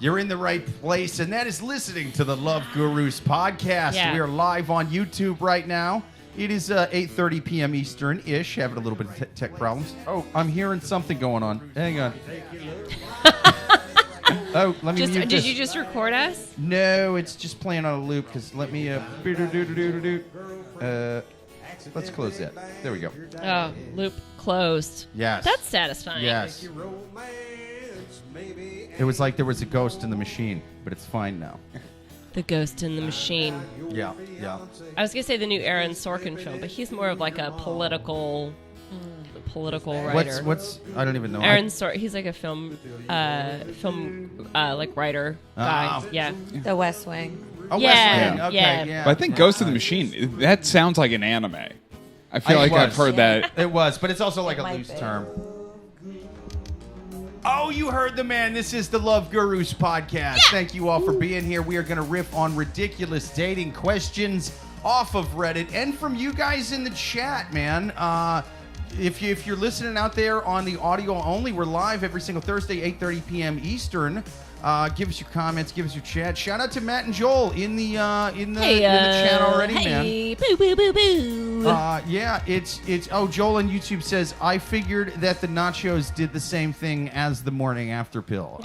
You're in the right place, and that is listening to the Love Gurus podcast. Yeah. We are live on YouTube right now. It is 8:30 p.m. Eastern-ish. Having a little bit of tech problems. Oh, I'm hearing something going on. Hang on. Oh, let me mute Did this. you just record us? No, it's just playing on a loop. Because let me. Let's close that. There we go. Oh, loop closed. Yes. That's satisfying. Yes. It was like there was a ghost in the machine, but it's fine now. The Ghost in the Machine. Yeah. I was gonna say the new Aaron Sorkin film, but he's more of like a political writer. What's I don't even know. Aaron Sorkin. He's like a film like writer guy. Oh. Yeah. The West Wing. Oh, Yeah, West Wing. Okay, yeah. yeah. But I think Ghost in the Machine, that sounds like an anime. I feel like I've heard that. It was, but it's also like It a might loose be. term. Oh, you heard the man. This is the Love Gurus podcast. Yeah. Thank you all for being here. We are going to riff on ridiculous dating questions off of Reddit and from you guys in the chat, man. If you're listening out there on the audio only, we're live every single Thursday, 8:30 p.m. Eastern. Give us your comments, give us your chat. Shout out to Matt and Joel in the chat already, man. Hey, boo boo boo boo. Yeah, it's Joel on YouTube says I figured that the nachos did the same thing as the morning after pill.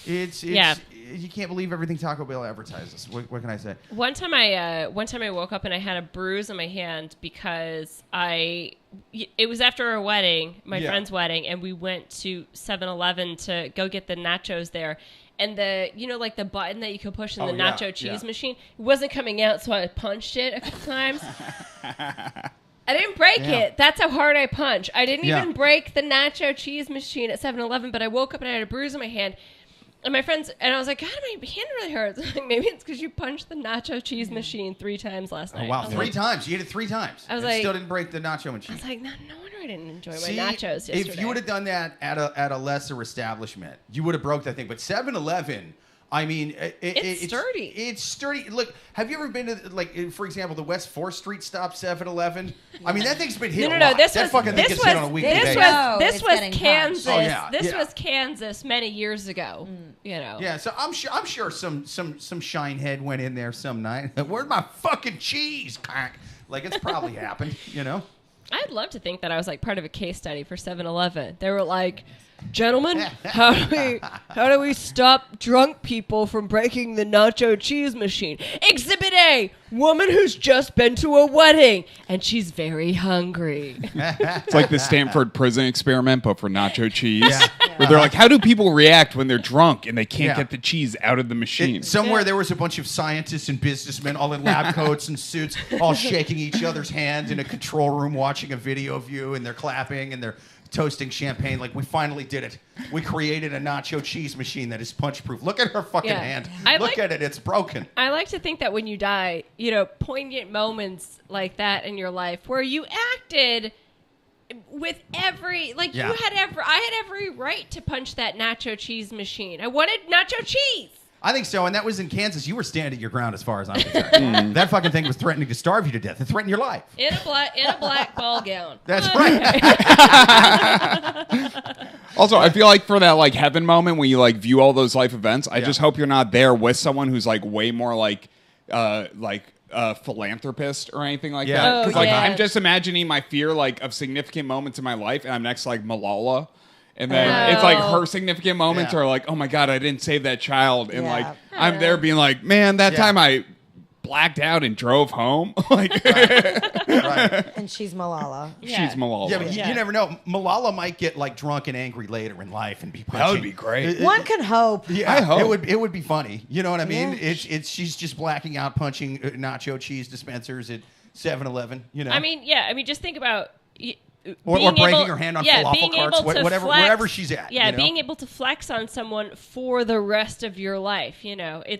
It's Yeah. You can't believe everything Taco Bell advertises. What can I say? One time I woke up and I had a bruise on my hand because it was after a wedding, my friend's wedding, and we went to 7-Eleven to go get the nachos there. And the button that you could push in the nacho cheese machine, it wasn't coming out, so I punched it a couple times. I didn't break it. That's how hard I punch. I didn't even break the nacho cheese machine at 7-Eleven, but I woke up and I had a bruise on my hand. And my friends, and I was like, God, my hand really hurts. Like, maybe it's because you punched the nacho cheese machine 3 times last night. Oh, wow. 3 times. You hit it 3 times. I was and like, still didn't break the nacho machine. I was like, no wonder I didn't enjoy my See, nachos yesterday. If you would have done that at a lesser establishment, you would have broke that thing. But 7-Eleven, I mean, it's sturdy. It's sturdy. Look, have you ever been to, like, for example, the West 4th Street stop 7-Eleven? I mean, that thing's been hit a lot. This that was fucking thing gets hit on a weekly basis. This it's was getting Kansas. punched. Oh, yeah, This yeah. was Kansas many years ago. Yeah, so I'm sure some shinehead went in there some night. Where's my fucking cheese? Like, it's probably happened, I'd love to think that I was like part of a case study for 7-Eleven. They were like, gentlemen, how do we stop drunk people from breaking the nacho cheese machine? Exhibit A, woman who's just been to a wedding and she's very hungry. It's like the Stanford prison experiment, but for nacho cheese. Yeah. Where they're like, how do people react when they're drunk and they can't Yeah. get the cheese out of the machine? Somewhere there was a bunch of scientists and businessmen all in lab coats and suits, all shaking each other's hands in a control room watching a video of you, and they're clapping and they're toasting champagne like, we finally did it. We created a nacho cheese machine that is punch proof. Look at her fucking hand. Look at it. It's broken. I like to think that when you die, poignant moments like that in your life where you acted with I had every right to punch that nacho cheese machine. I wanted nacho cheese. I think so, and that was in Kansas. You were standing your ground as far as I'm concerned. That fucking thing was threatening to starve you to death. It threatened your life. In a black ball gown. That's right. Also, I feel like for that like heaven moment when you like view all those life events, I just hope you're not there with someone who's like way more like a philanthropist or anything like that. Because I'm just imagining my fear like of significant moments in my life, and I'm next to like Malala. And then it's like her significant moments are like, oh my God, I didn't save that child. And like, I'm there being like, man, that time I blacked out and drove home. Like, Right. And she's Malala. she's Malala. Yeah, but you never know. Malala might get like drunk and angry later in life and be punching. That would be great. One can hope. Yeah, I hope. it would be funny. You know what I mean? Yeah. She's just blacking out, punching nacho cheese dispensers at 7-Eleven. I mean, just think about. Or breaking her hand on falafel carts, wherever she's at. Yeah, being able to flex on someone for the rest of your life.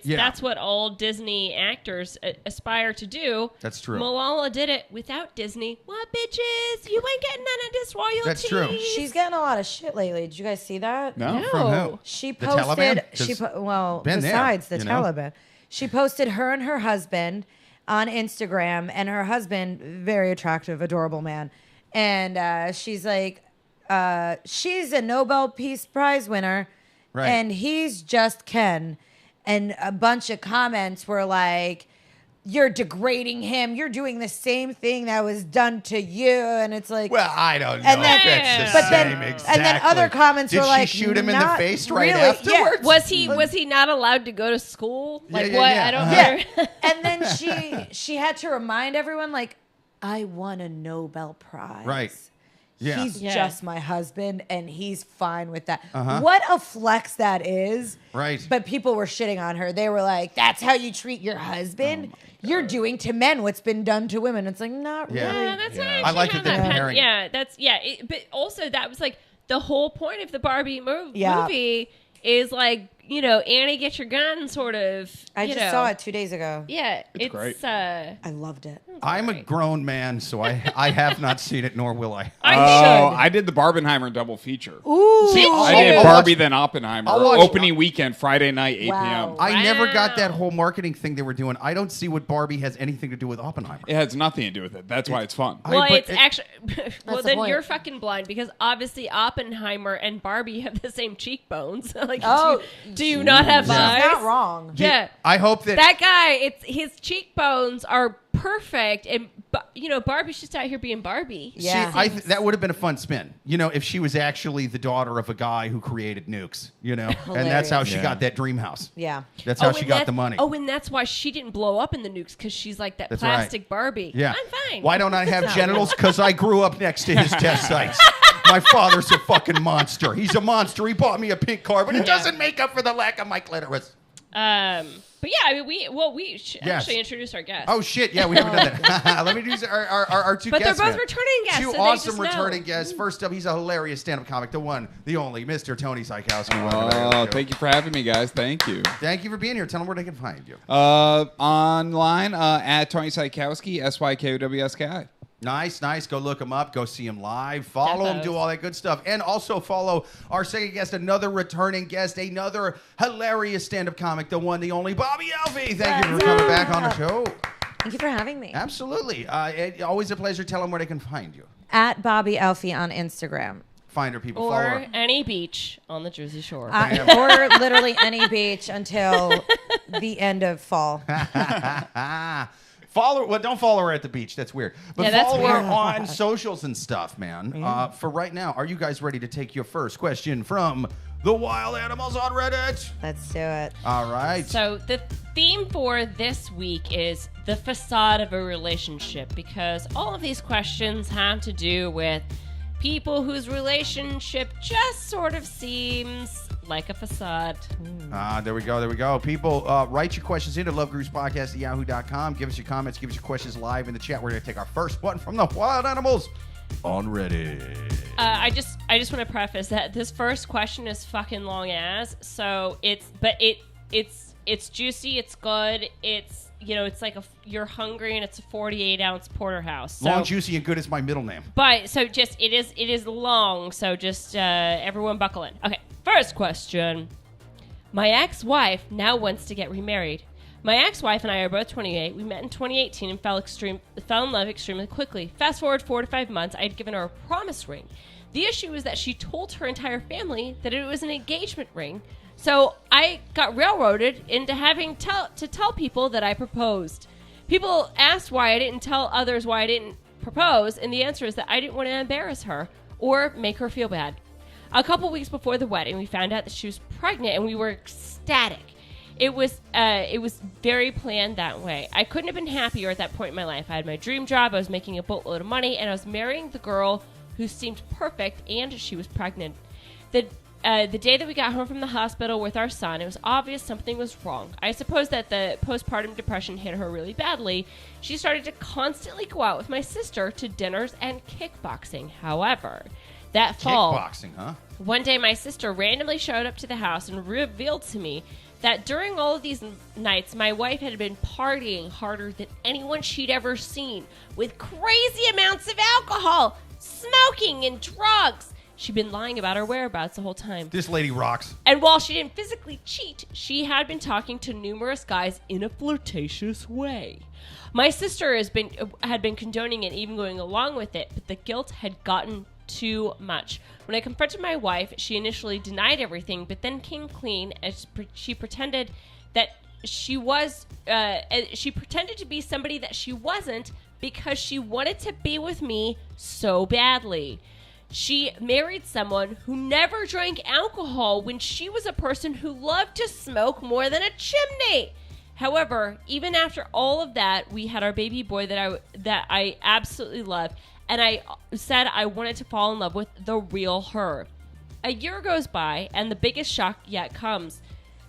That's what all Disney actors aspire to do. That's true. Malala did it without Disney. What, bitches? You ain't getting none of this royalty. That's true. She's getting a lot of shit lately. Did you guys see that? No. From who? She The posted. Taliban? Besides there, the you know? Taliban, she posted her and her husband on Instagram, and her husband, very attractive, adorable man. And she's like, she's a Nobel Peace Prize winner, Right. And he's just Ken. And a bunch of comments were like, you're degrading him. You're doing the same thing that was done to you. And it's like, well, I don't know and then- if that's but the then- same exactly. and then other comments Did were like, she shoot him in the not face right really. afterwards? Was he not allowed to go to school? Like yeah, what? yeah. I don't Yeah. know. And then she had to remind everyone, like, I won a Nobel Prize. Right. Yeah. He's Yeah. just my husband, and he's fine with that. Uh-huh. What a flex that is. Right. But people were shitting on her. They were like, that's how you treat your husband? You're doing to men what's been done to women. It's like, not Yeah. really. Yeah, that's Yeah. not I like actually that they're not comparing it. Yeah, that's but also that was like the whole point of the Barbie Yeah. movie is like, you know, Annie, get your gun, sort of. I you just know. saw it 2 days ago. Yeah, it's great. I loved it. I'm a grown man, so I have not seen it, nor will I. I Oh, should. I did the Barbenheimer double feature. Ooh. Did I you? did I'll Barbie watch- then Oppenheimer. I'll watch- Opening weekend, Friday night, 8 Wow. p.m. I never got Wow. that whole marketing thing they were doing. I don't see what Barbie has anything to do with Oppenheimer. It has nothing to do with it. That's why it's fun. Well, but it's it- actually. Well, the then point. you're fucking blind because obviously Oppenheimer and Barbie have the same cheekbones. Like, Oh, do you not have She's eyes? not wrong. Yeah. I hope that, That guy, it's his cheekbones are perfect, and you know Barbie's just out here being Barbie. Yeah. that would have been a fun spin. You know, if she was actually the daughter of a guy who created nukes, you know, and that's how she Yeah. got that dream house. Yeah. That's how Oh, she and got that- the money. Oh, and that's why she didn't blow up in the nukes because she's like that That's right. plastic Barbie. Yeah. I'm fine. Why don't I have genitals? Because I grew up next to his test sites. My father's a fucking monster. He's a monster. He bought me a pink car, but it doesn't make up for the lack of my clitoris. But yeah, I mean, we should Yes. actually introduce our guest. Oh shit! Yeah, we haven't done that. Let me introduce our two But they're guests. both man. returning guests, Two so they awesome just know. returning guests. First up, he's a hilarious stand-up comic, the one, the only, Mr. Tony Sykowski. Welcome back to the Oh, show. thank you for having me, guys. Thank you. Thank you for being here. Tell them where they can find you. Online at Tony Sykowski, SYKOWSKI. Nice. Go look him up. Go see him live. Follow him. Defos. Do all that good stuff. And also follow our second guest, another returning guest, another hilarious stand-up comic, the one, the only, Bobby Alfie. Thank you for coming back on the show. Thank you for having me. Absolutely. Always a pleasure. Tell them where they can find you. At Bobby Elfie on Instagram. Find her, people. Follow Or her. any beach on the Jersey Shore. Or literally any beach until the end of fall. Follow. Well, don't follow her at the beach. That's weird. But Yeah, that's follow her weird. on socials and stuff, man. For right now, are you guys ready to take your first question from the wild animals on Reddit? Let's do it. All right. So the theme for this week is the facade of a relationship, because all of these questions have to do with people whose relationship just sort of seems like a facade. There we go. People, write your questions into lovegurupodcast@yahoo.com. Give us your comments. Give us your questions live in the chat. We're going to take our first one from the wild animals on Reddit. I just want to preface that this first question is fucking long ass. So it's juicy. It's good. It's, you know, it's like you're hungry and it's a 48-ounce porterhouse. So, Long, juicy, and good is my middle name. But so just it is long. So just everyone buckle in. Okay, first question. My ex-wife now wants to get remarried. My ex-wife and I are both 28. We met in 2018 and fell in love extremely quickly. Fast forward 4 to 5 months, I had given her a promise ring. The issue is that she told her entire family that it was an engagement ring. So I got railroaded into having to tell people that I proposed. People asked why I didn't tell others why I didn't propose, and the answer is that I didn't want to embarrass her or make her feel bad. A couple weeks before the wedding, we found out that she was pregnant, and we were ecstatic. It was very planned that way. I couldn't have been happier at that point in my life. I had my dream job, I was making a boatload of money, and I was marrying the girl who seemed perfect, and she was pregnant. The day that we got home from the hospital with our son, it was obvious something was wrong. I suppose that the postpartum depression hit her really badly. She started to constantly go out with my sister to dinners and kickboxing. However, that fall, Kickboxing, huh? one day my sister randomly showed up to the house and revealed to me that during all of these nights, my wife had been partying harder than anyone she'd ever seen, with crazy amounts of alcohol, smoking, and drugs. She'd been lying about her whereabouts the whole time. This lady rocks. And while she didn't physically cheat, she had been talking to numerous guys in a flirtatious way. My sister had been condoning it, even going along with it, but the guilt had gotten too much. When I confronted my wife, she initially denied everything, but then came clean as she pretended that she was, she pretended to be somebody that she wasn't because she wanted to be with me so badly. She married someone who never drank alcohol when she was a person who loved to smoke more than a chimney. However, even after all of that, we had our baby boy that I absolutely loved, and I said I wanted to fall in love with the real her. A year goes by, and the biggest shock yet comes.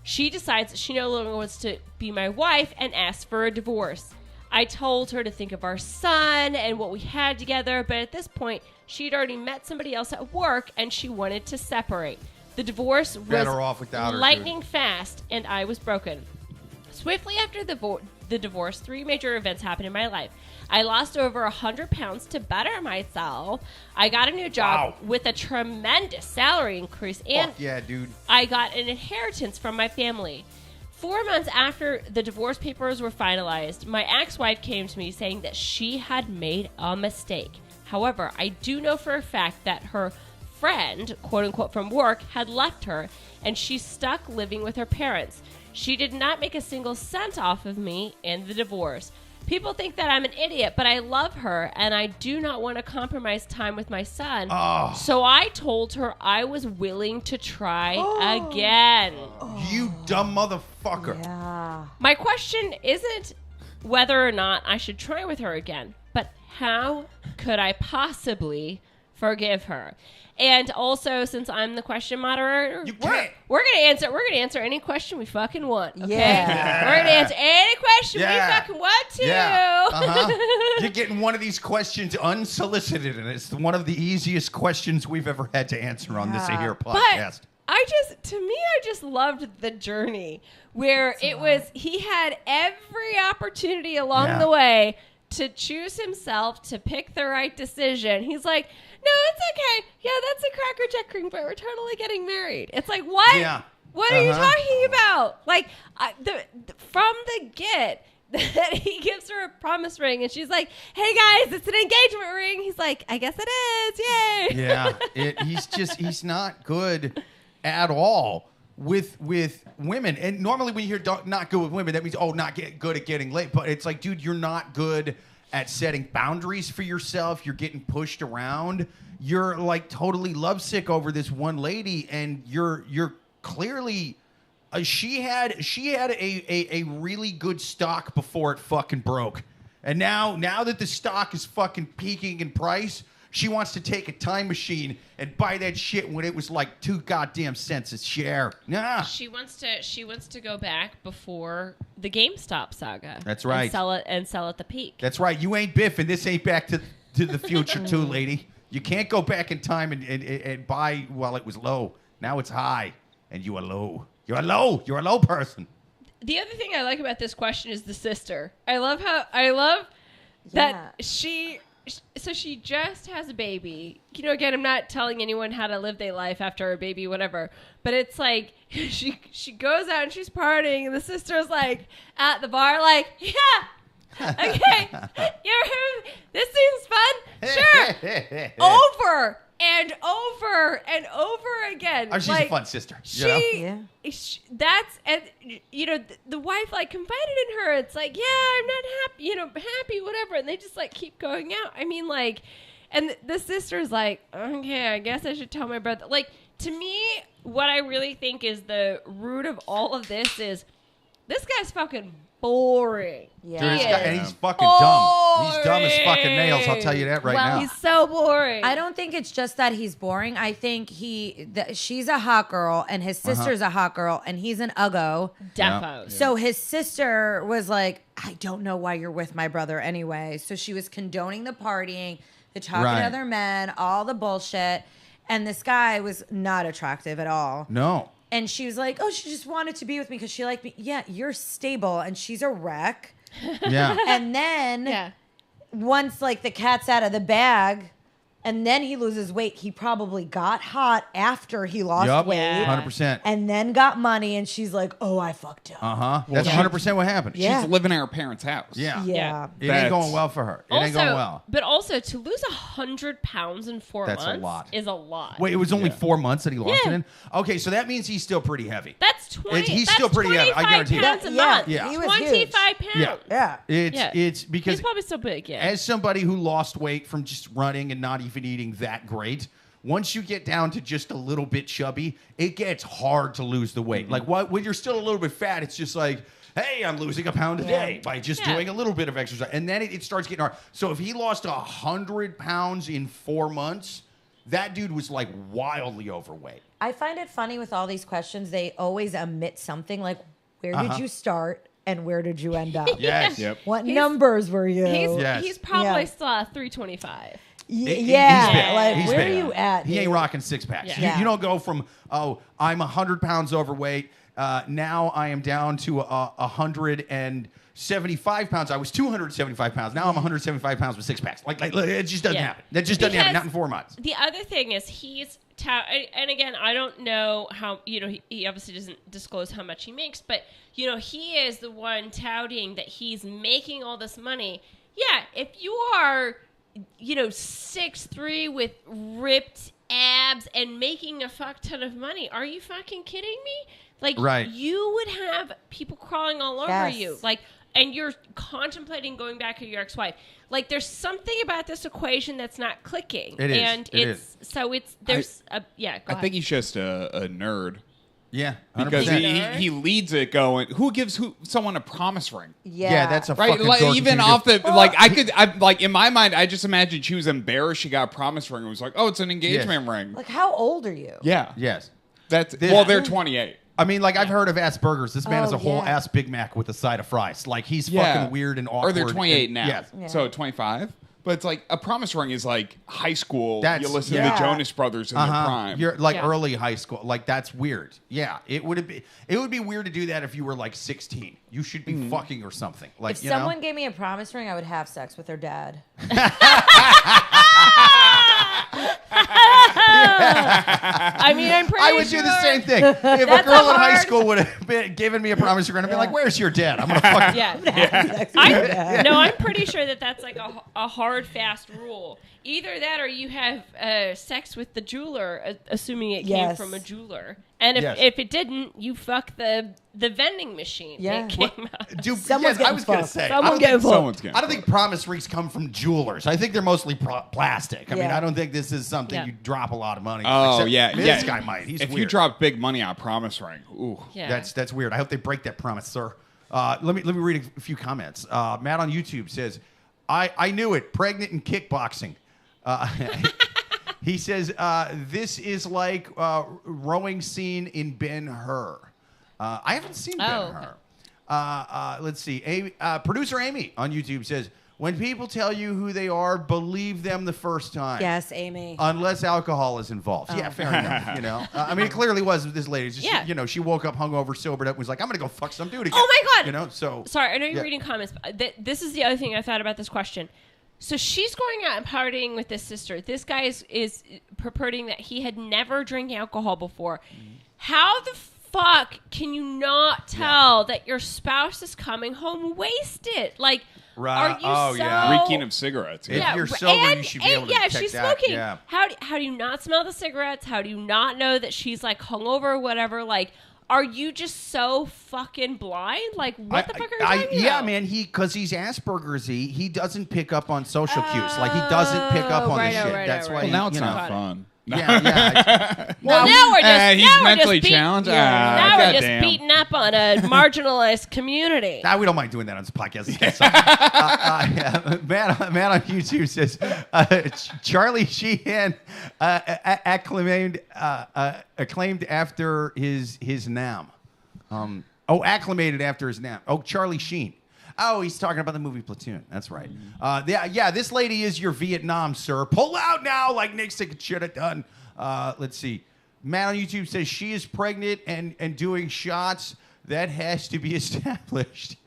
She decides she no longer wants to be my wife and asks for a divorce. I told her to think of our son and what we had together, but at this point, she'd already met somebody else at work, and she wanted to separate. The divorce was lightning fast, and I was broken. Swiftly after the divorce, 3 major events happened in my life. I lost over 100 pounds to better myself. I got a new job with a tremendous salary increase. And I got an inheritance from my family. 4 months after the divorce papers were finalized, my ex-wife came to me saying that she had made a mistake. However, I do know for a fact that her friend, quote-unquote, from work, had left her, and she's stuck living with her parents. She did not make a single cent off of me in the divorce. People think that I'm an idiot, but I love her, and I do not want to compromise time with my son. So I told her I was willing to try again. You dumb motherfucker. Yeah. My question isn't whether or not I should try with her again, but how could I possibly forgive her? And also, since I'm the question moderator, we're gonna answer any question we fucking want. Okay, we're gonna answer any question we fucking want to. You're getting one of these questions unsolicited, and it's one of the easiest questions we've ever had to answer on this here podcast. But I just loved the journey where he had every opportunity along the way to choose himself, to pick the right decision. He's like, no, it's okay. Yeah, that's a Cracker Jack ring, but we're totally getting married. It's like, what? Yeah. What are you talking about? Like, from the get, that he gives her a promise ring, and she's like, hey, guys, it's an engagement ring. He's like, I guess it is. Yay. Yeah. He's not good at all with women. And normally when you hear not good with women, that means, not good at getting laid. But it's like, dude, you're not good at setting boundaries for yourself. You're getting pushed around. You're like totally lovesick over this one lady, and you're clearly she had a really good stock before it fucking broke. And now that the stock is fucking peaking in price, she wants to take a time machine and buy that shit when it was like 2 goddamn cents a share. Nah. She wants to go back before the GameStop saga. That's right. And sell at the peak. That's right. You ain't Biff, and this ain't Back to the Future too, lady. You can't go back in time and buy while it was low. Now it's high, and you are low. You're a low person. The other thing I like about this question is the sister. I love that she just has a baby. You know, again, I'm not telling anyone how to live their life after a baby, whatever. But it's like she goes out and she's partying, and the sister's like at the bar, like, okay, this seems fun. Sure. Over and over and over again. Oh, she's a fun sister. The wife like confided in her. It's like, I'm not happy, whatever. And they just like keep going out. I mean, like, and the sister's like, okay, I guess I should tell my brother. Like, to me, what I really think is the root of all of this is this guy's fucking boring. Yeah. Dude, and he's fucking dumb. He's dumb as fucking nails. I'll tell you that right now. He's so boring. I don't think it's just that he's boring. I think she's a hot girl, and his sister's a hot girl, and he's an uggo. Defo. Yeah. So his sister was like, I don't know why you're with my brother anyway. So she was condoning the partying, the talking to other men, all the bullshit. And this guy was not attractive at all. No. And she was like, she just wanted to be with me because she liked me. Yeah, you're stable, and she's a wreck. Yeah. And then once, like, the cat's out of the bag, and then he loses weight. He probably got hot after he lost weight. 100%. And then got money, and she's like, oh, I fucked up. That's 100% what happened. Yeah. She's living at her parents' house. Yeah. Yeah. It ain't going well for her. It ain't going well. But also, to lose 100 pounds in 4 That's months a lot. is a lot. Wait, it was only 4 months that he lost it in? Okay, so that means he's still pretty heavy. That's 20. He's that's still pretty heavy, I guarantee you. pounds a Yeah, month. yeah. He was 25 pounds. Yeah. Yeah. It's because He's probably still big, yeah. as somebody who lost weight from just running and not even eating that great, once you get down to just a little bit chubby, it gets hard to lose the weight. Like when you're still a little bit fat, it's just like, hey, I'm losing a pound a day by just doing a little bit of exercise. And then it starts getting hard. So if he lost 100 pounds in 4 months, that dude was like wildly overweight. I find it funny with all these questions, they always omit something like, where did you start and where did you end up? Yes. Yep. What numbers were you? He's probably Yeah. still at 325. He's Yeah, big. like He's where big. are you at? He ain't dude? rocking six packs. Yeah. You don't go from, I'm 100 pounds overweight. Now I am down to 175 pounds. I was 275 pounds. Now I'm 175 pounds with six packs. Like it just doesn't happen. That just doesn't happen. Not in 4 months. The other thing is and again, I don't know how, he obviously doesn't disclose how much he makes, but, he is the one touting that he's making all this money. Yeah, if you are, 6'3" with ripped abs and making a fuck ton of money, are you fucking kidding me? Like, you would have people crawling all over you. Like, and you're contemplating going back to your ex-wife. Like, there's something about this equation that's not clicking. It is. And I think he's just a nerd. Yeah, 100%. Because he leads it going, who gives someone a promise ring? Yeah, that's a right. fucking Like, dorky even thing to off do. the in my mind, I just imagined she was embarrassed she got a promise ring and was like, oh, it's an engagement ring. Like, how old are you? Yeah. Yes. They're 28. I mean, like, I've heard of ass burgers. This man has a whole yeah. ass Big Mac with a side of fries. Like, he's fucking weird and awkward. Or they're 28 now. Yes. Yeah. So 25. But it's like a promise ring is like high school. That's- you listen to yeah. the Jonas Brothers in their prime. You're like early high school. Like, that's weird. Yeah, it would be weird to do that if you were like 16. You should be fucking or something. Like, If someone gave me a promise ring, I would have sex with her dad. I mean, I'm pretty I would do the same thing. If a That's girl in a high hard- school would have given me a promise ring, I'd be like, "Where's your dad? I'm gonna fuck." Yeah. No, I'm pretty sure that's like a hard, fast rule. Either that or you have sex with the jeweler, assuming it came from a jeweler. And if it didn't, you fuck the vending machine. Yeah. It came out. Dude, Someone's I was gonna fucked. say, Someone's I don't think promise rings come from jewelers. I think they're mostly plastic. I mean, Yeah. I don't think this is something you drop a lot of money. Oh, Except yeah. This guy might. He's if weird. you drop big money on a promise ring, ooh. Yeah. That's weird. I hope they break that promise, sir. Let me read a few comments. Matt on YouTube says, I knew it. Pregnant and kickboxing. He says, this is like rowing scene in Ben-Hur. I haven't seen Ben-Hur. Let's see. Producer Amy on YouTube says, when people tell you who they are, believe them the first time. Yes, Amy. Unless alcohol is involved. Yeah, fair enough. I mean, it clearly was this lady. Just, she woke up hungover, sobered up, and was like, I'm going to go fuck some dude again. Oh, my God. So. Sorry, I know you're reading comments. But this is the other thing I thought about this question. So she's going out and partying with this sister. This guy is purporting that he had never drank alcohol before. How the fuck can you not tell that your spouse is coming home wasted? Like, are you reeking of cigarettes? If you're sober, you should be able to detect she's that. smoking. Yeah. How do you not smell the cigarettes? How do you not know that she's like hungover or whatever? Like, are you just so fucking blind? Like, what the fuck are you talking about? Yeah, man, because he's Asperger's, he doesn't pick up on social cues. Like, he doesn't pick up on the shit. That's why. Well, now it's not fun. Yeah. Well, now we're just he's mentally challenged. Now we're just beating up on a marginalized community. We don't mind doing that on this podcast. Man on YouTube says Charlie Sheehan acclaimed after his NAM. Acclimated after his NAM. Charlie Sheen. Oh, he's talking about the movie Platoon. That's right. This lady is your Vietnam, sir. Pull out now, like Nick should have done. Let's see. Matt on YouTube says she is pregnant and doing shots. That has to be established.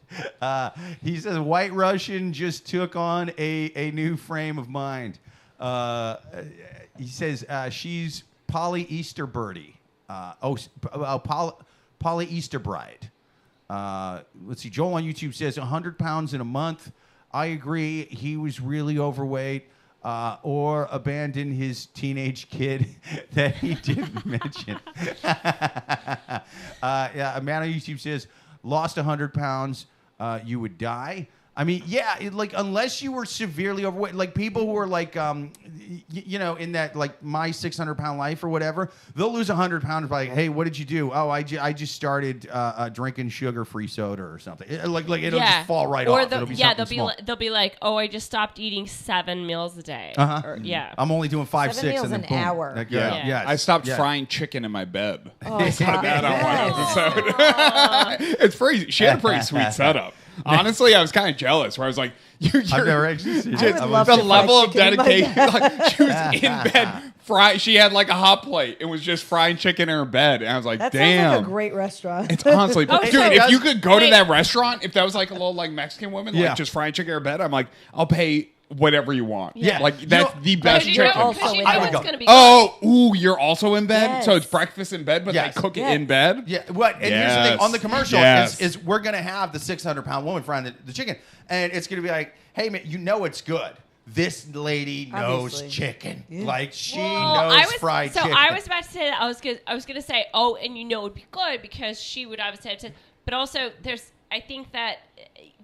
He says White Russian just took on a new frame of mind. He says she's Polly Easter Birdie. Polly Easter Bride. Let's see. Joel on YouTube says 100 pounds in a month. I agree. He was really overweight. Or abandon his teenage kid that he didn't mention. A man on YouTube says, lost 100 pounds, you would die. I mean, yeah, unless you were severely overweight, like people who are like, in that like my 600-pound life or whatever, they'll lose 100 pounds by like, hey, what did you do? Oh, I just started drinking sugar-free soda or something. It'll just fall right off. They'll be like, oh, I just stopped eating 7 meals a day. Or, I'm only doing 5, 7 6, meals and then an boom. hour. Like, I stopped frying chicken in my bed. Oh, I said that on one episode. It's pretty. She had a pretty sweet setup. Honestly, I was kind of jealous. Where I was like, I've never actually seen I would love it. to the level fry of chicken in my dedication. bed. Like, she was in bed She had like a hot plate and was just frying chicken in her bed. And I was like, that damn. sounds like a great restaurant. It's honestly, Oh, dude, so if you could go to wait. that restaurant, if that was like a little like Mexican woman, like just frying chicken in her bed, I'm like, I'll pay whatever you want. Yeah. Like that's the best Because chicken. also you in know bed. it's going to be Oh, ooh, you're also in bed? Yes. So it's breakfast in bed, but Yes. they cook it Yes. in bed? Yeah, what? And here's the thing. Yes. On the commercial Yes. is we're going to have the 600-pound woman frying the chicken. And it's going to be like, hey, man, you know it's good. This lady knows Obviously. chicken. Yeah. Like, she Well, knows fried chicken. I was about to say that. I was gonna say, oh, and you know it would be good because she would obviously have said, but also I think that,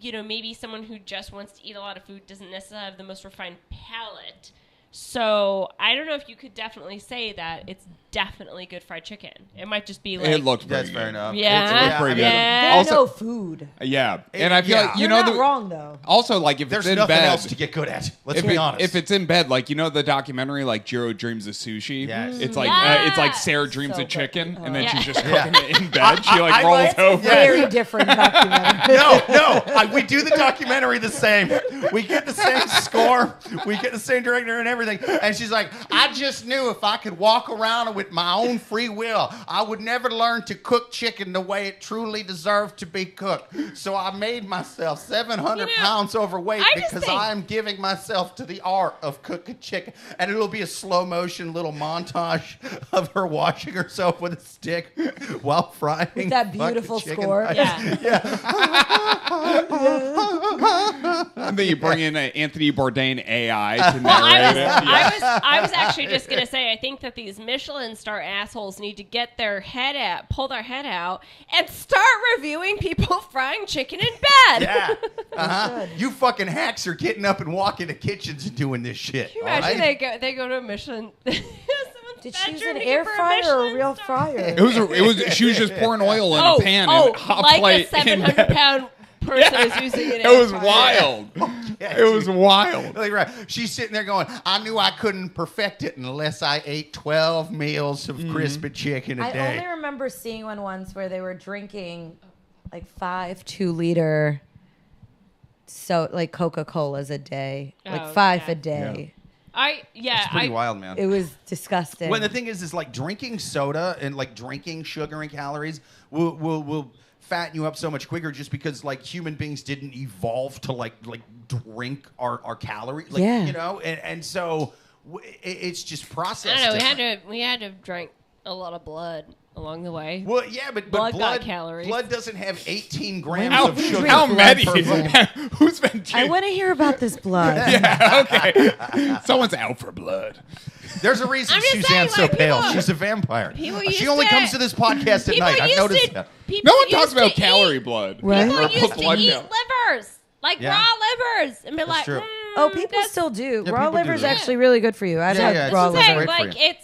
maybe someone who just wants to eat a lot of food doesn't necessarily have the most refined palate. So I don't know if you could definitely say that it's definitely good fried chicken. It might just be like It looked pretty That's good. fair enough. Yeah. It's- It looked pretty good. Yeah. They Also- know food. Yeah. And I feel like, You're not wrong though. Also, like, if There's it's in nothing bed, else to get good at. Let's if, be honest. if it's in bed, like, the documentary, like, Jiro Dreams of Sushi? Yes. It's like, Yes. it's like Sarah dreams So of chicken, good. and then Yeah. she's just cooking it in bed. She, like, I rolls like- over. Very different documentary. No. We do the documentary the same. We get the same score. We get the same director and everything. And she's like, I just knew if I could walk around with my own free will, I would never learn to cook chicken the way it truly deserved to be cooked. So I made myself 700 pounds overweight I just because think- I'm giving myself to the art of cooking chicken. And it'll be a slow motion little montage of her washing herself with a stick while frying With that fucking beautiful chicken. score. Yeah. And then you bring in an Anthony Bourdain AI to Well, narrate it. I was actually just gonna say I think that these Michelin star assholes need to get their pull their head out, and start reviewing people frying chicken in bed. Yeah. You fucking hacks are getting up and walking to kitchens and doing this shit. Can you all imagine right? they go to a Michelin? someone's Did she use bedroom an to air give her a fryer or a Michelin real star? fryer? She was just pouring oil in a pan and hot like plate a in 700-pound person is using an It air was fryer. wild. Yeah, It was wild. Like, right. She's sitting there going, I knew I couldn't perfect it unless I ate 12 meals of crispy chicken a I day. only remember seeing one once where they were drinking like 5 2-liter like Coca-Colas a day, like Oh, 5 yeah. a day. It's pretty wild, man. It was disgusting. Well, the thing is like drinking soda and like drinking sugar and calories will fatten you up so much quicker just because like human beings didn't evolve to like drink our calories, like, Yeah. and so it's just processed. I don't know. different. We had to drink a lot of blood along the way. Well, yeah, but Blood blood got calories. Blood doesn't have 18 grams How- of sugar. How blood many? per Who's been I drinking? want to hear about this blood. Yeah, okay. Someone's out for blood. There's a reason I'm just Suzanne's saying, so like, pale. people- She's a vampire. people She used only to- comes to this podcast at People night. I've used noticed to- that. people No one used talks about to calorie eat- blood. Right. People Or used to blood eat count. livers, like Yeah. raw livers, and be like, true. Oh, people that's- still do. Yeah, Raw people do liver is that. actually really good for you. I'd Yeah, have yeah, it's raw just liver. saying, great for like you.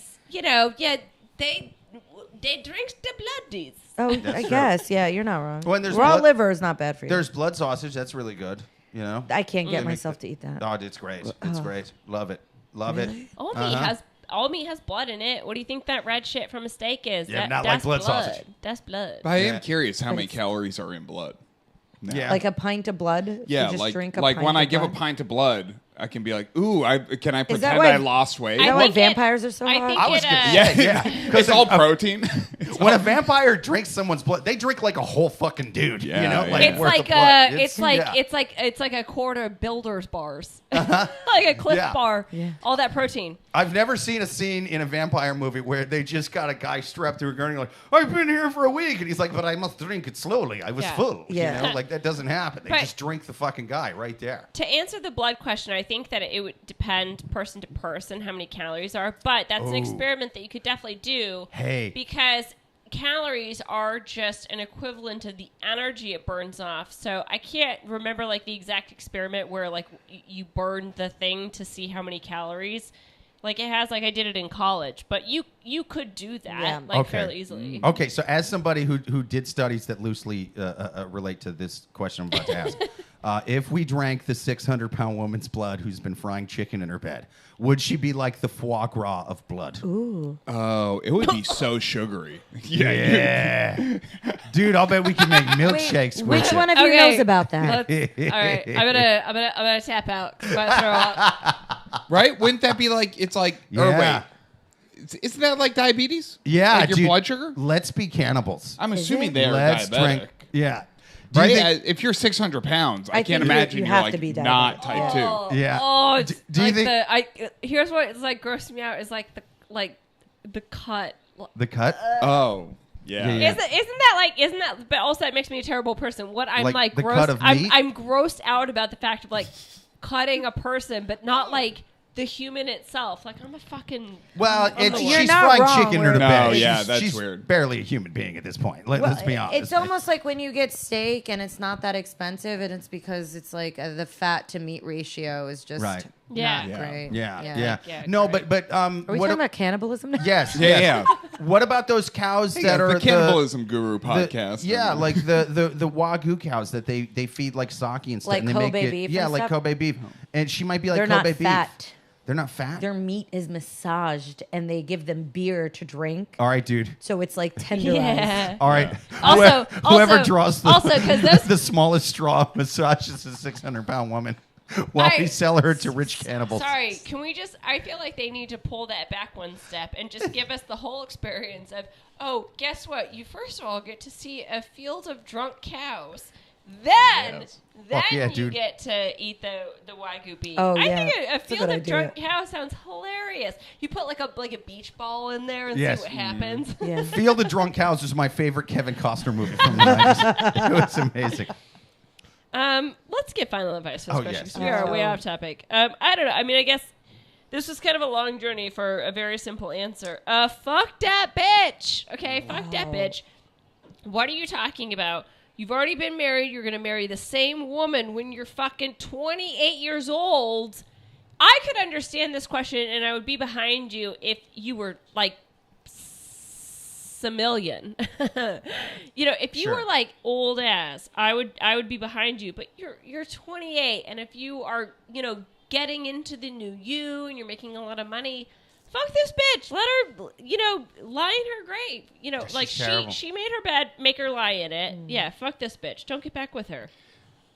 they drink the bloodies. Oh, That's I true. guess. Yeah, you're not wrong. When there's Raw blood- liver is not bad for you. There's blood sausage. That's really good. I can't get Mm. myself to eat that. Oh, it's great. It's great. Love it. Love it. All meat has blood in it. What do you think that red shit from a steak is? Yeah, That- not like that's blood sausage. That's blood. But I am Yeah. curious how But many it's- calories are in blood. Yeah. Like a pint of blood? Yeah, You just like drink a like pint when of I give a blood? pint of blood, I can be like, ooh, can I pretend why- I lost weight? You know I why think vampires are so I hard? think I was it, gonna yeah. It's all protein. When a vampire drinks someone's blood, they drink like a whole fucking dude. Yeah, you know, yeah. like It's worth like of blood. it's like a quart of Builder's bars, like a Cliff Yeah. bar. All that protein. I've never seen a scene in a vampire movie where they just got a guy strapped to a gurney like, I've been here for a week, and he's like, but I must drink it slowly. I was Yeah. full. Yeah. You know, like that doesn't happen. They Right. just drink the fucking guy right there. To answer the blood question, I think that it would depend person to person how many calories are, but that's an experiment that you could definitely do. Hey. Because calories are just an equivalent of the energy it burns off. So I can't remember like the exact experiment where like you burn the thing to see how many calories. Like it has, like I did it in college, but you could do that like fairly easily. Okay, so as somebody who did studies that loosely relate to this question I'm about to ask, if we drank the 600-pound woman's blood who's been frying chicken in her bed, would she be like the foie gras of blood? Ooh. Oh, it would be so sugary. Yeah. Dude, I'll bet we can make milkshakes with Which it. one of you Okay. knows about that? All right, I'm gonna tap out. 'Cause I'm about to throw up. Right? Wouldn't that be like, it's like, or Yeah. wait, isn't that like diabetes? Yeah, Like your dude, blood sugar? Let's be cannibals. I'm Is assuming it? they're Let's diabetic. drink. Yeah. Do you Right? think- If you're 600 pounds, I I can't think imagine you you're have like to be not diabetic. type Oh, 2. Yeah. Oh, it's Do you like think- here's what it's like grossing me out is like the cut. the cut? Oh, yeah. Yeah. Isn't that but also that makes me a terrible person. What I'm Like like the grossed cut of meat? I'm grossed out about the fact of like cutting a person, but not like the human itself. Like I'm a fucking Well, I'm it's, the You're she's not frying wrong, chicken in her we're- No, bed. yeah, she's, that's she's weird. barely a human being at this point. Let's be honest. It's almost like when you get steak and it's not that expensive, and it's because it's like the fat to meat ratio is just Right. Yeah. not Yeah. great. Yeah. Yeah, No, great. but Are we what talking a- about cannibalism now? yes, Yeah, yes. What about those cows that are the Cannibalism Guru podcast. Yeah, like the Wagyu cows that they feed like sake and stuff. Like and they Kobe make it, beef Yeah, and like stuff? Kobe beef. And she might be like They're Kobe not beef. fat. They're not fat. Their meat is massaged, and they give them beer to drink. All right, dude. So it's like tenderized. Yeah. All right. Also- Whoever also- draws the, also, 'cause those- the smallest straw massages a 600-pound woman while we sell her to rich cannibals. Sorry, can we just? I feel like they need to pull that back one step and just give us the whole experience of. Oh, guess what? You first of all get to see a field of drunk cows. Then Fuck yeah, you dude. get to eat the Wagyu beef. Oh, I yeah. think a That's a field good of idea. drunk cows sounds hilarious. You put like a beach ball in there and Yes. see what happens. Yeah. Field of Drunk Cows was my favorite Kevin Costner movie from the 90s. It was amazing. Let's get final advice for this Oh, question. yes. 'Cause we are way off topic. I don't know. I mean, I guess this was kind of a long journey for a very simple answer. Fuck that bitch. Okay, fuck that bitch. What are you talking about? You've already been married. You're going to marry the same woman when you're fucking 28 years old. I could understand this question, and I would be behind you if you were like Samillion. If you Sure. were like old ass, I would be behind you. But you're 28, and if you are getting into the new you and you're making a lot of money, fuck this bitch. Let her lie in her grave. Like terrible. she made her bed, make her lie in it. Yeah, fuck this bitch. Don't get back with her.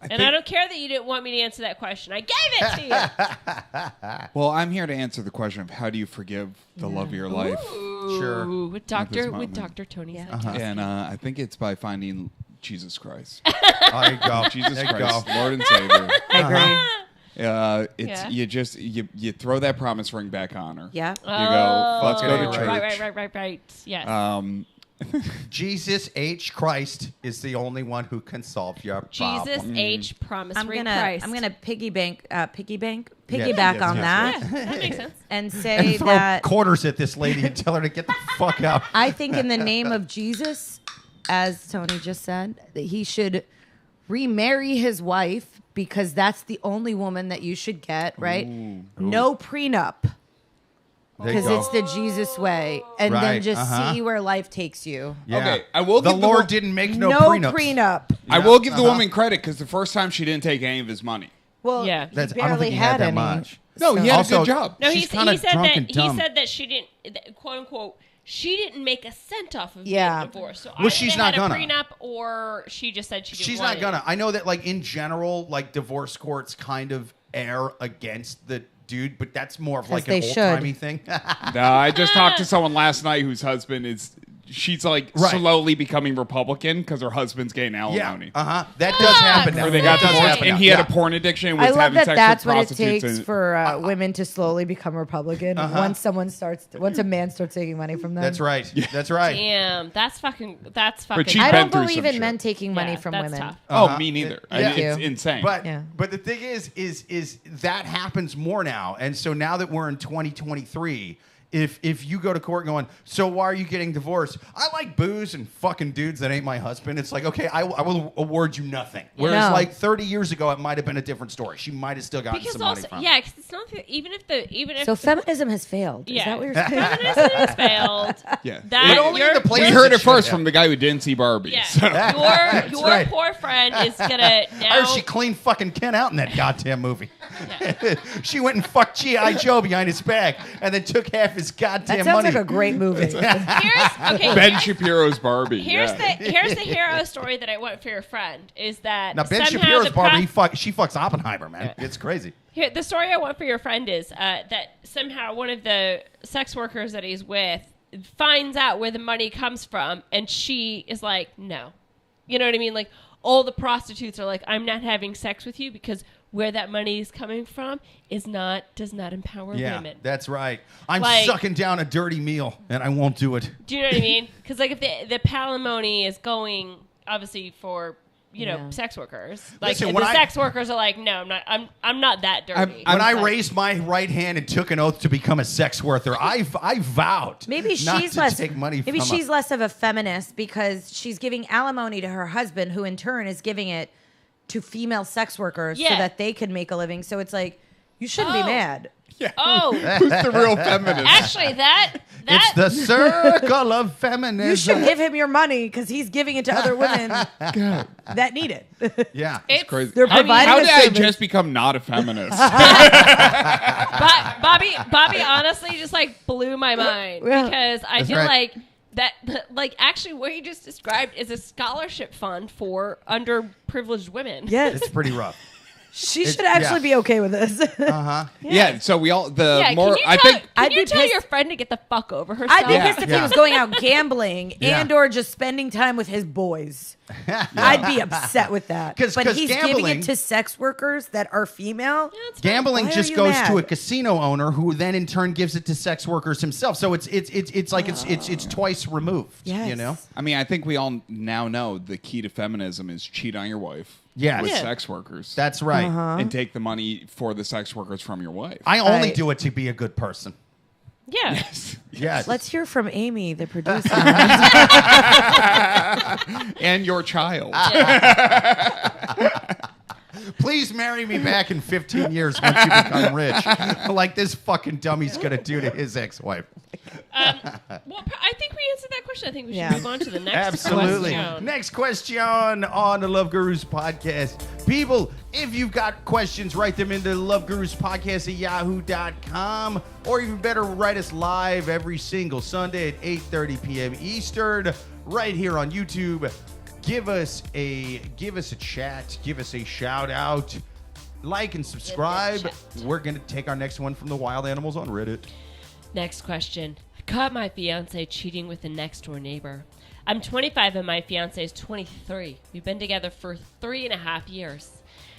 I think- don't care that you didn't want me to answer that question. I gave it to you. Well, I'm here to answer the question of how do you forgive the love of your life? Sure. Ooh, with this Dr. moment. Tony. Yeah. Sadowski. And I think it's by finding Jesus Christ. There you go. Jesus There you Christ, go. Lord and Savior. I agree. It's Yeah. you throw that promise ring back on her. Yeah. You go, let's go to Oh, church. Right. Yes. Jesus H. Christ is the only one who can solve your problem. Jesus H. Promise I'm ring gonna Christ. piggyback yes, on yes, that That makes sense. and And say throw that quarters at this lady and tell her to get the fuck out. I think in the name of Jesus, as Tony just said, that he should remarry his wife because that's the only woman that you should get, right? No prenup There you because go. it's the Jesus way, and Right, then just uh-huh. see where life takes you. Yeah. Okay, I will The give the Lord wo- didn't make no, No prenups. prenup. I will give the woman credit because the first time she didn't take any of his money. Well, Yeah. he That's- I barely don't think he had that any. much. No, he So- had Also- a good job. No, She's he kinda said drunk that and dumb. he said that she didn't, quote unquote, she didn't make a cent off of Yeah. being divorced. So Well, either she's they not had gonna. a prenup, or she just said she didn't She's want not it. gonna. I know that, like, in general, like, divorce courts kind of err against the dude, but that's more of like they an old-timey thing. No, I just talked to someone last night whose husband is. She's like slowly becoming Republican because her husband's getting alimony. That does happen now. Where they got divorced, and he had a porn addiction. Was I love having that sex that's with what it prostitutes takes for women to slowly become Republican once a man starts taking money from them. That's right. That's right. Damn, that's fucking. But I don't through believe some in shit. men taking money from that's women. tough. Oh, me neither. Yeah. It's insane. But the thing is that happens more now, and so now that we're in 2023. If you go to court going, so why are you getting divorced? I like booze and fucking dudes that ain't my husband. It's like, okay, I will award you nothing. Whereas like 30 years ago, it might have been a different story. She might have still gotten some money from it. Yeah, because it's not even if So feminism has failed. Is that what you're saying? Feminism has failed. Yeah. That only in the places We heard it should first have. from the guy who didn't see Barbie. Yeah, So. your right. poor friend is gonna I now. heard she cleaned fucking Ken out in that goddamn movie. She went and fucked G.I. Joe behind his back and then took half his goddamn That sounds money. like a great movie. Ben Shapiro's Barbie. Here's yeah. the hero story that I want for your friend is that Now, Ben somehow Shapiro's the Barbie, she fucks Oppenheimer, man. It's crazy. Here, the story I want for your friend is that somehow one of the sex workers that he's with finds out where the money comes from, and she is like, no. You know what I mean? Like, all the prostitutes are like, I'm not having sex with you because where that money is coming from does not empower women. That's right. I'm Like- sucking down a dirty meal, and I won't do it. Do you know what I mean? Because like if the palimony is going obviously for sex workers, like Listen, the when sex workers are like, no, I'm not that dirty. When I raised my right hand and took an oath to become a sex worker, I vowed Maybe not she's to less. take money Maybe from she's less of a feminist because she's giving alimony to her husband, who in turn is giving it to female sex workers so Yeah. that they can make a living. So it's like you shouldn't be mad. Oh, Who's the real feminist? actually, It's the circle of feminism. You should give him your money because he's giving it to other women that need it. Yeah. it's Crazy. They're providing How a did I service. just become not a feminist? Bobby honestly just like blew my mind Yeah. because I feel right. like that actually what you just described is a scholarship fund for underprivileged women. Yes, It's pretty rough. she It's- should actually yeah. be okay with this. Yeah. So we all Yeah, more. can I you think I'd be tell pissed- your friend to get the fuck over herself? I'd be pissed if he Yeah. was going out gambling Yeah. and or just spending time with his boys. I'd be upset with that. 'Cause But he's giving gambling- it to sex workers that are female. Gambling Why are just you goes mad? to a casino owner who then in turn gives it to sex workers himself. So it's like it's twice removed. Yes. You know? I mean, I think we all now know the key to feminism is cheat on your wife. Yes. With Yeah. sex workers. That's right. And take the money for the sex workers from your wife. I only Right. do it to be a good person. Yeah. Yes. Let's hear from Amy, the producer. And your child. Please marry me back in 15 years once you become rich, like this fucking dummy's gonna do to his ex-wife. Well, I think we answered that question. I think we should Yeah. move on to the next Absolutely. question. Next question on the Love Gurus podcast. People, if you've got questions, write them into lovegurus@yahoo.com, or even better, write us live every single Sunday at 8:30 p.m. Eastern, right here on YouTube. Give us a chat, give us a shout out, like and subscribe. Chat. We're gonna take our next one from the wild animals on Reddit. Next question. I caught my fiance cheating with a next door neighbor. I'm 25 and my fiance is 23. We've been together for 3.5 years.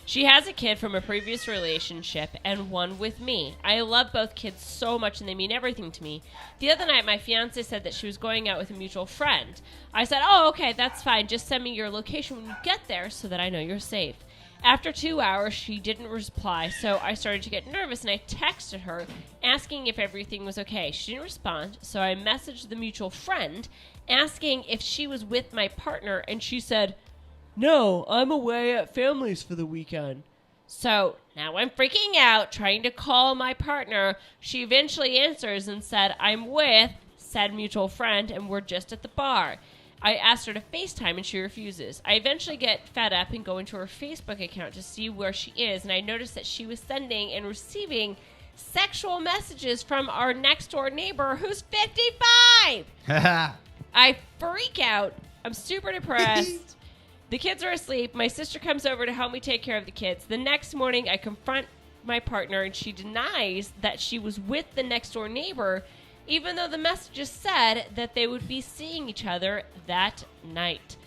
She has a kid from a previous relationship and one with me. I love both kids so much and they mean everything to me. The other night, my fiance said that she was going out with a mutual friend. I said, oh, okay, that's fine. Just send me your location when you get there so that I know you're safe. After 2 hours, she didn't reply, so I started to get nervous, and I texted her asking if everything was okay. She didn't respond, so I messaged the mutual friend asking if she was with my partner, and she said, no, I'm away at family's for the weekend. So now I'm freaking out, trying to call my partner. She eventually answers and said, I'm with said mutual friend, and we're just at the bar. I asked her to FaceTime, and she refuses. I eventually get fed up and go into her Facebook account to see where she is, and I noticed that she was sending and receiving sexual messages from our next-door neighbor who's 55! I freak out. I'm super depressed. The kids are asleep. My sister comes over to help me take care of the kids. The next morning, I confront my partner, and she denies that she was with the next door neighbor, even though the messages said that they would be seeing each other that night.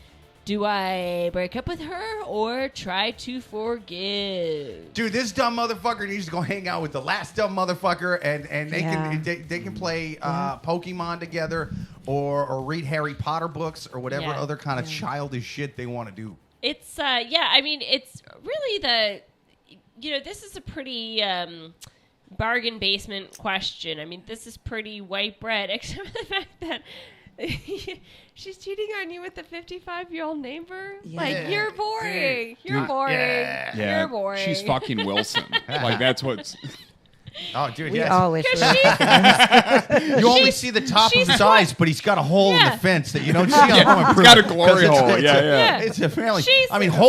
Do I break up with her or try to forgive? Dude, this dumb motherfucker needs to go hang out with the last dumb motherfucker, and they can play Pokemon together or read Harry Potter books or whatever other kind of childish shit they want to do. It's I mean, it's really this is a pretty bargain basement question. I mean, this is pretty white bread, except for the fact that she's cheating on you with a 55-year-old neighbor. Yeah. Like, you're boring. You're boring. Yeah. You're boring. She's fucking Wilson. Like, that's what's... Oh, dude, we yes. all wish we were. You only see the top of his eyes, but he's got a hole in the fence that you don't see on He's got a glory hole. Yeah. It's apparently.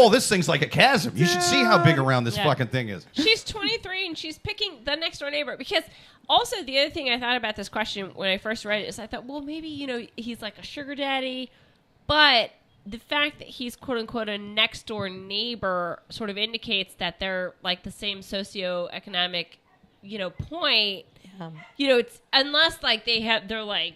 This thing's like a chasm. You should see how big around this fucking thing is. She's 23 and she's picking the next door neighbor because. Also, the other thing I thought about this question when I first read it is I thought, well, maybe, he's like a sugar daddy, but the fact that he's quote-unquote a next-door neighbor sort of indicates that they're like the same socioeconomic, point. Yeah. It's unless like they're like,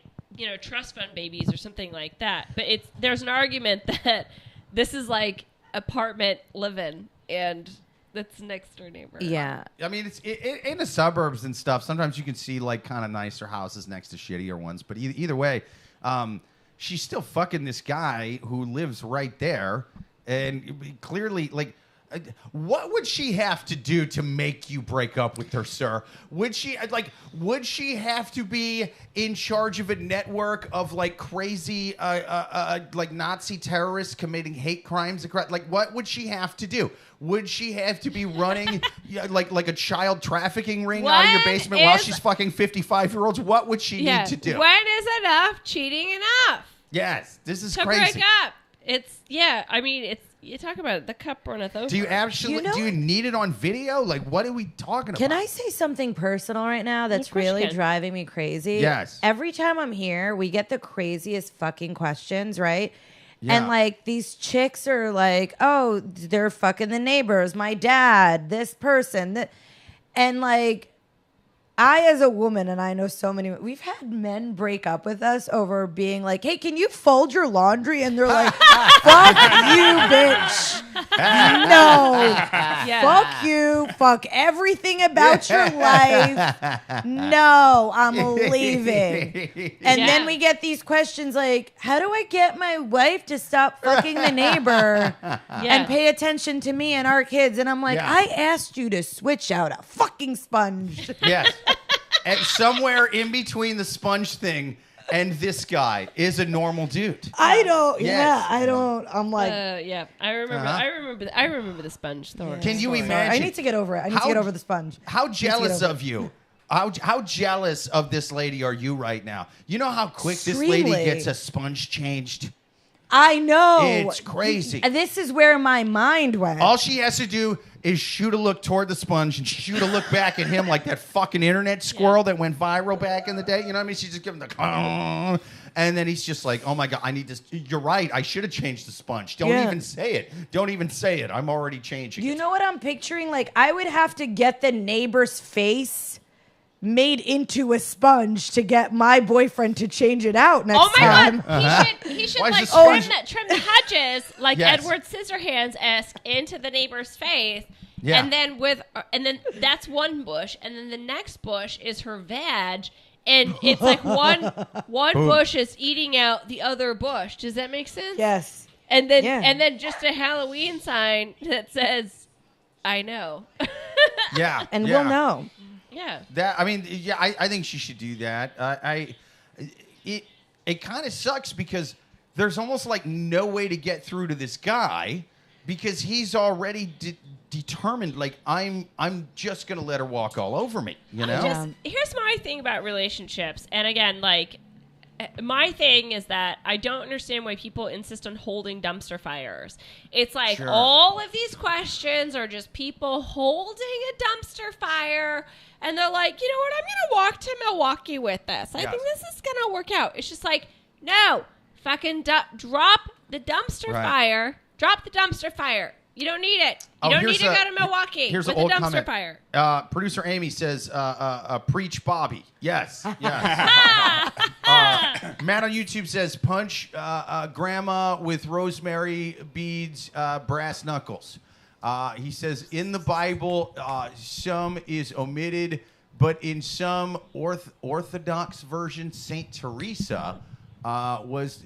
trust fund babies or something like that. But there's an argument that this is like apartment living and... That's next door neighbor. Yeah. I mean, it's in the suburbs and stuff. Sometimes you can see like kind of nicer houses next to shittier ones. But either way, she's still fucking this guy who lives right there. And clearly, like, what would she have to do to make you break up with her, sir? Would she have to be in charge of a network of like crazy like Nazi terrorists committing hate crimes? Like, what would she have to do? Would she have to be running like a child trafficking ring out of your basement while she's fucking 55-year-olds? What would she need to do? When is enough cheating enough? Yes, this is to crazy. Break up. I mean, it's. You talk about it, the cup runneth over. Do you actually do you need it on video? Like, what are we talking about? Can I say something personal right now that's really driving me crazy? Yes. Every time I'm here, we get the craziest fucking questions, right? Yeah. And like these chicks are like, oh, they're fucking the neighbors, my dad, this person, that, and like. I, as a woman, and I know so many, we've had men break up with us over being like, hey, can you fold your laundry? And they're like, fuck you, bitch. No. Fuck you. Fuck everything about your life. No, I'm leaving. And then we get these questions like, how do I get my wife to stop fucking the neighbor and pay attention to me and our kids? And I'm like, I asked you to switch out a fucking sponge. Yes. And somewhere in between the sponge thing and this guy is a normal dude. I don't. Yes. Yeah, I don't. I'm like. I remember. I remember the sponge thorn. Can you imagine? I need to get over it. I need to get over the sponge. How jealous of you? How jealous of this lady are you right now? You know how quick this lady gets a sponge changed? I know. It's crazy. This is where my mind went. All she has to do is shoot a look toward the sponge and shoot a look back at him like that fucking internet squirrel that went viral back in the day. You know what I mean? She's just giving the... And then he's just like, oh my God, I need this. You're right. I should have changed the sponge. Don't even say it. Don't even say it. I'm already changing it. You know what I'm picturing? Like, I would have to get the neighbor's face made into a sponge to get my boyfriend to change it out next time. God. He should like trim the hedges like Edward Scissorhands-esque into the neighbor's face. Yeah. And then that's one bush, and then the next bush is her vag, and it's like one bush is eating out the other bush. Does that make sense? Yes. And then just a Halloween sign that says, "I know." Yeah. And we'll know. Yeah. I think she should do that. It kind of sucks because there's almost like no way to get through to this guy because he's already determined. Like I'm just gonna let her walk all over me. You know. Here's my thing about relationships, and again, like my thing is that I don't understand why people insist on holding dumpster fires. It's like all of these questions are just people holding a dumpster fire. And they're like, you know what? I'm going to walk to Milwaukee with this. I think this is going to work out. It's just like, no, fucking drop the dumpster fire. Drop the dumpster fire. You don't need it. You don't need to go to Milwaukee here's with an a old dumpster comment. fire. Producer Amy says, preach Bobby. Yes. Matt on YouTube says, punch grandma with rosemary beads, brass knuckles. He says, in the Bible, some is omitted, but in some Orthodox versions, Saint Teresa was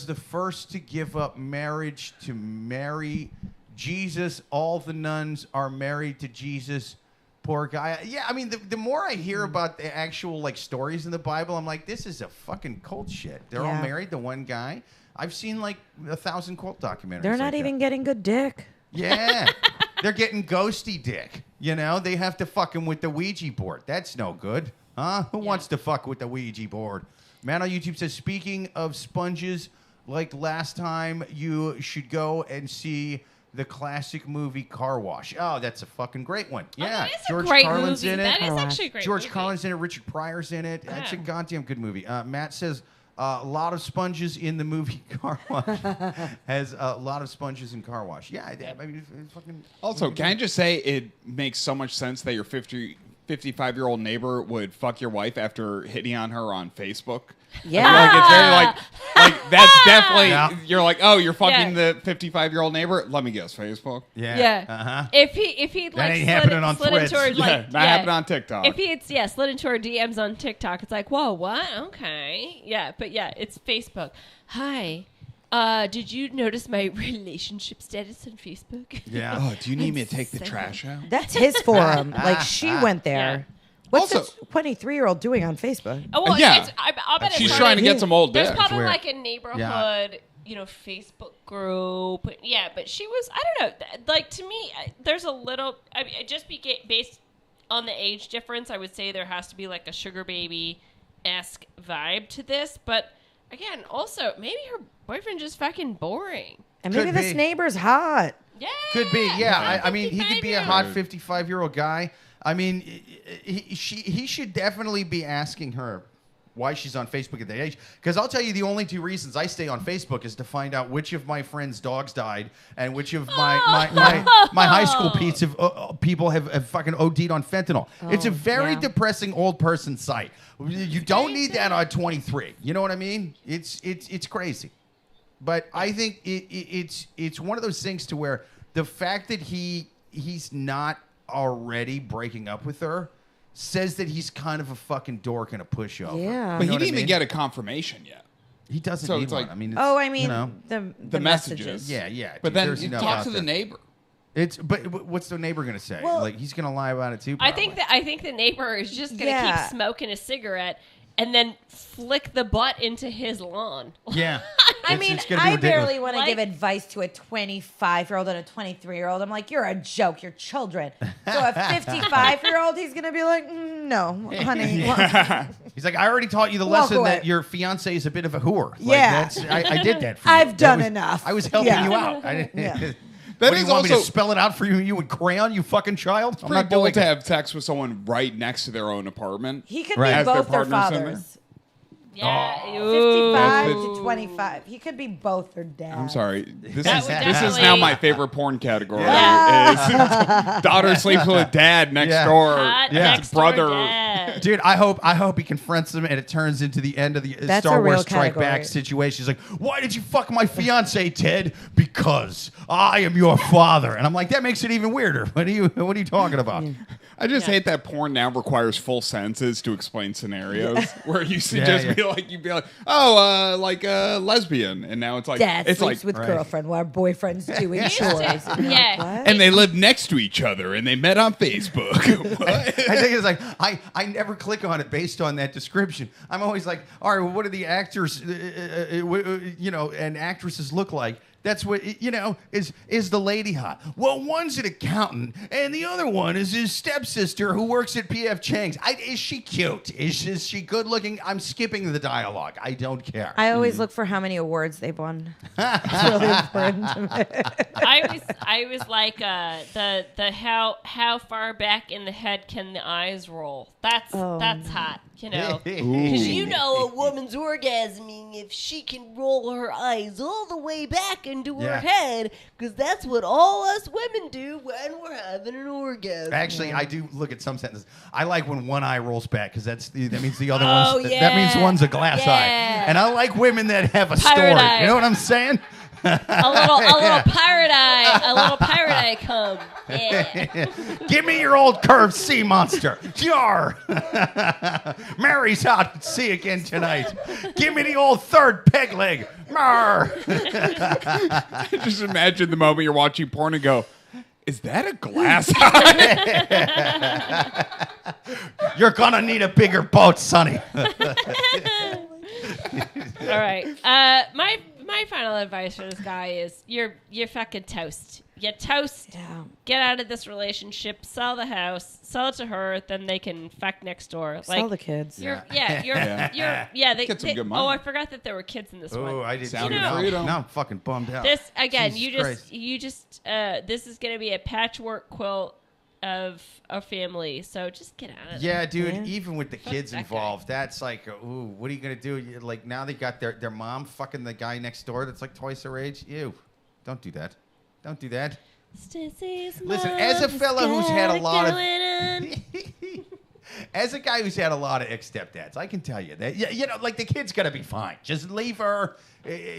the first to give up marriage to marry Jesus. All the nuns are married to Jesus. Poor guy. Yeah, I mean, the more I hear about the actual like stories in the Bible, I'm like, this is a fucking cult shit. They're all married to one guy. I've seen like 1,000 cult documentaries. They're not even getting good dick. Yeah. They're getting ghosty dick. You know, they have to fuck him with the Ouija board. That's no good. Huh? Who wants to fuck with the Ouija board? Man on YouTube says, speaking of sponges, like last time, you should go and see the classic movie Car Wash. Oh, that's a fucking great one. Yeah, that is George a great Carlin's movie. in it. That is actually a great George movie. Carlin's in it. Richard Pryor's in it. That's a goddamn good movie. Matt says, a lot of sponges in the movie Car Wash. Has a lot of sponges in Car Wash. Yeah, I mean, it's fucking... Also, can I just say it makes so much sense that your 55-year-old neighbor would fuck your wife after hitting on her on Facebook? Yeah. Like, it's very like that's definitely, Yeah. you're like, oh, you're fucking the 55-year-old neighbor? Let me guess, Facebook? Yeah. Uh-huh. If he That like ain't happening on slid Threads. into her, like, not happening on TikTok. If he had slid into her DMs on TikTok, it's like, whoa, what? Okay, yeah, but yeah, it's Facebook. Hi, did you notice my relationship status on Facebook? Yeah. Oh, do you need me to take the trash out? That's his forum. Like, she went there. Yeah. What's Also- this 23-year-old doing on Facebook? Oh, well, Yeah. I'll bet She's it's trying to get some old There's dick. probably Weird. like a neighborhood, Facebook group. Yeah, but she was, I don't know. Like, to me, there's a little, I mean, based on the age difference, I would say there has to be like a sugar baby-esque vibe to this. But again, also, maybe her boyfriend just fucking boring. And Could maybe this be. neighbor's hot. Yeah. Could be, yeah. I mean, he could be a 55-year-old. hot 55-year-old guy. I mean, he should definitely be asking her why she's on Facebook at that age. Because I'll tell you, the only two reasons I stay on Facebook is to find out which of my friends' dogs died and which of my high school people have fucking OD'd on fentanyl. It's a very depressing old person site. You don't need that on 23. You know what I mean? It's crazy. But I think it's one of those things to where the fact that he's not already breaking up with her says that he's kind of a fucking dork and a pushover. Yeah. But You know he what didn't I even mean? get a confirmation yet. He doesn't So need it's one. like- I mean, the messages. yeah. But dude, then there's you enough talk out to the there. neighbor. But what's the neighbor gonna say? Well- like he's gonna lie about it too. I Probably. think the neighbor is just gonna Yeah. keep smoking a cigarette and then flick the butt into his lawn. Yeah. I It's- mean, it's gonna be I ridiculous. barely want to Like- give advice to a 25-year-old and a 23-year-old. I'm like, you're a joke. You're children. So a 55-year-old, he's going to be like, no, honey. He's like, I already taught you the Walk lesson away. that your fiance is a bit of a whore. Like, Yeah. I did that for you. I've That done was- enough. I was helping Yeah. you out. I didn't, Yeah. That what, do is you want me to also- spell it out for you in crayon, you fucking child? I'm Pretty not bold doing to it. have sex with someone right next to their own apartment. He could Right. be As their both their partners in there? fathers. Yeah. Oh. 55 Ooh. to 25. He could be both their dads. I'm sorry. This That is would this is definitely- now my favorite porn category. Yeah. Is daughter sleeps with a dad next Yeah. door. Hot Yeah. next door brother. dad. Dude, I hope he confronts him and it turns into the end of the That's Star a real Wars Strike category. Back situation. He's like, why did you fuck my fiance, Ted? Because I am your father. And I'm like, that makes it even weirder. What are you talking about? I just Yeah. hate that porn now requires full sentences to explain scenarios where you should Yeah, just yeah. be like, you'd be like, oh, like a lesbian, and now it's like Dad it's sleeps like, with right. girlfriend while boyfriend's doing chores. And you're Yeah. like, what? and they live next to each other, and they met on Facebook. What? I think it's like I never click on it based on that description. I'm always like, all right, well, what do the actors, and actresses look like? That's what is the lady hot? Well, one's an accountant, and the other one is his stepsister who works at P.F. Chang's. Is she cute? Is she good looking? I'm skipping the dialogue. I don't care. I always look for how many awards they've won. It's really important to me. I was like the how far back in the head can the eyes roll? That's hot. You know, Because you know a woman's orgasming if she can roll her eyes all the way back into her head, because that's what all us women do when we're having an orgasm. Actually, I do look at some sentences. I like when one eye rolls back because that means the other one's that means one's a glass eye. And I like women that have a story. Eye. You know what I'm saying? a little pirate eye come. Yeah. Give me your old curved sea monster. Yar. Mary's out at sea again tonight. Give me the old third peg leg. Mar. Just imagine the moment you're watching porn and go, is that a glass eye? You're gonna need a bigger boat, Sonny. All right. My final advice for this guy is you're fucking toast. You're toast. Yeah. Get out of this relationship. Sell the house. Sell it to her. Then they can fuck next door. Sell the kids. Get some good money. Oh, I forgot that there were kids in this one. Oh, I didn't. Sound You know, freedom. now I'm fucking bummed out. This again. Jesus You just. This is going to be a patchwork quilt of a family. So just get out of Yeah, there. dude. Even with the kids that guy. involved, that's like, ooh, what are you gonna do? Like now they got their mom fucking the guy next door that's like twice her age. Ew, don't do that. Don't do that. Listen, as a fella who's had a lot of, as a guy who's had a lot of ex-stepdads, I can tell you that. You know, like the kid's gonna be fine. Just leave her.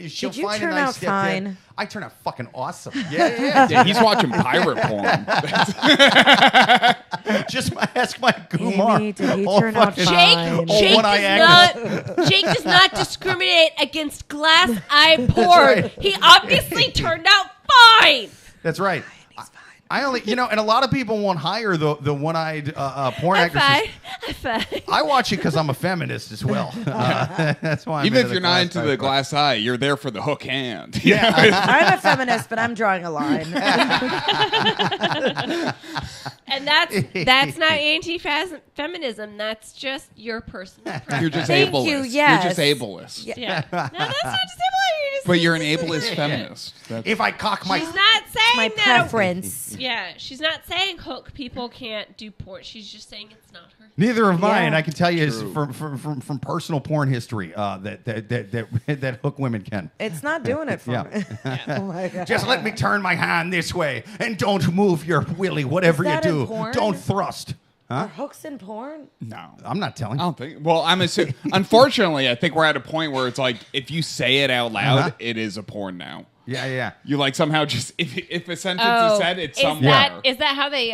She'll Did you find turn a nice out stepdad. fine? I turn out fucking awesome. Yeah. Yeah, he's watching pirate porn. Just ask my Gumar. Amy, did he Oh, turn out fucking- fine? Jake does not discriminate against glass eye porn. right. He obviously turned out fine. That's right. I only, and a lot of people won't hire the one-eyed porn I'm actresses. fine. I watch it because I'm a feminist as well. That's why. Even if you're not into the glass eye, you're there for the hook hand. You know? I'm a feminist, but I'm drawing a line. And that's not anti-feminism. That's just your personal preference. You're just Thank ableist. you, yes. You're just ableist. Yeah. No, that's not disability. But you're an ableist feminist. That's, If I cock my, She's not saying My that. preference. Yeah, she's not saying hook people can't do porn. She's just saying it's not her. neither of mine. Yeah. I can tell you is True. from personal porn history that hook women can. It's not doing it for Yeah. me. Oh my God. Just let me turn my hand this way and don't move your willy. Whatever Is you that in do, porn? don't thrust. Are hooks in porn? no. I'm not telling. I don't think. Well, I'm assuming. Unfortunately, I think we're at a point where it's like if you say it out loud, Uh-huh. it is a porn now. Yeah. You like somehow just if a sentence is said, it's somewhere. Is that how they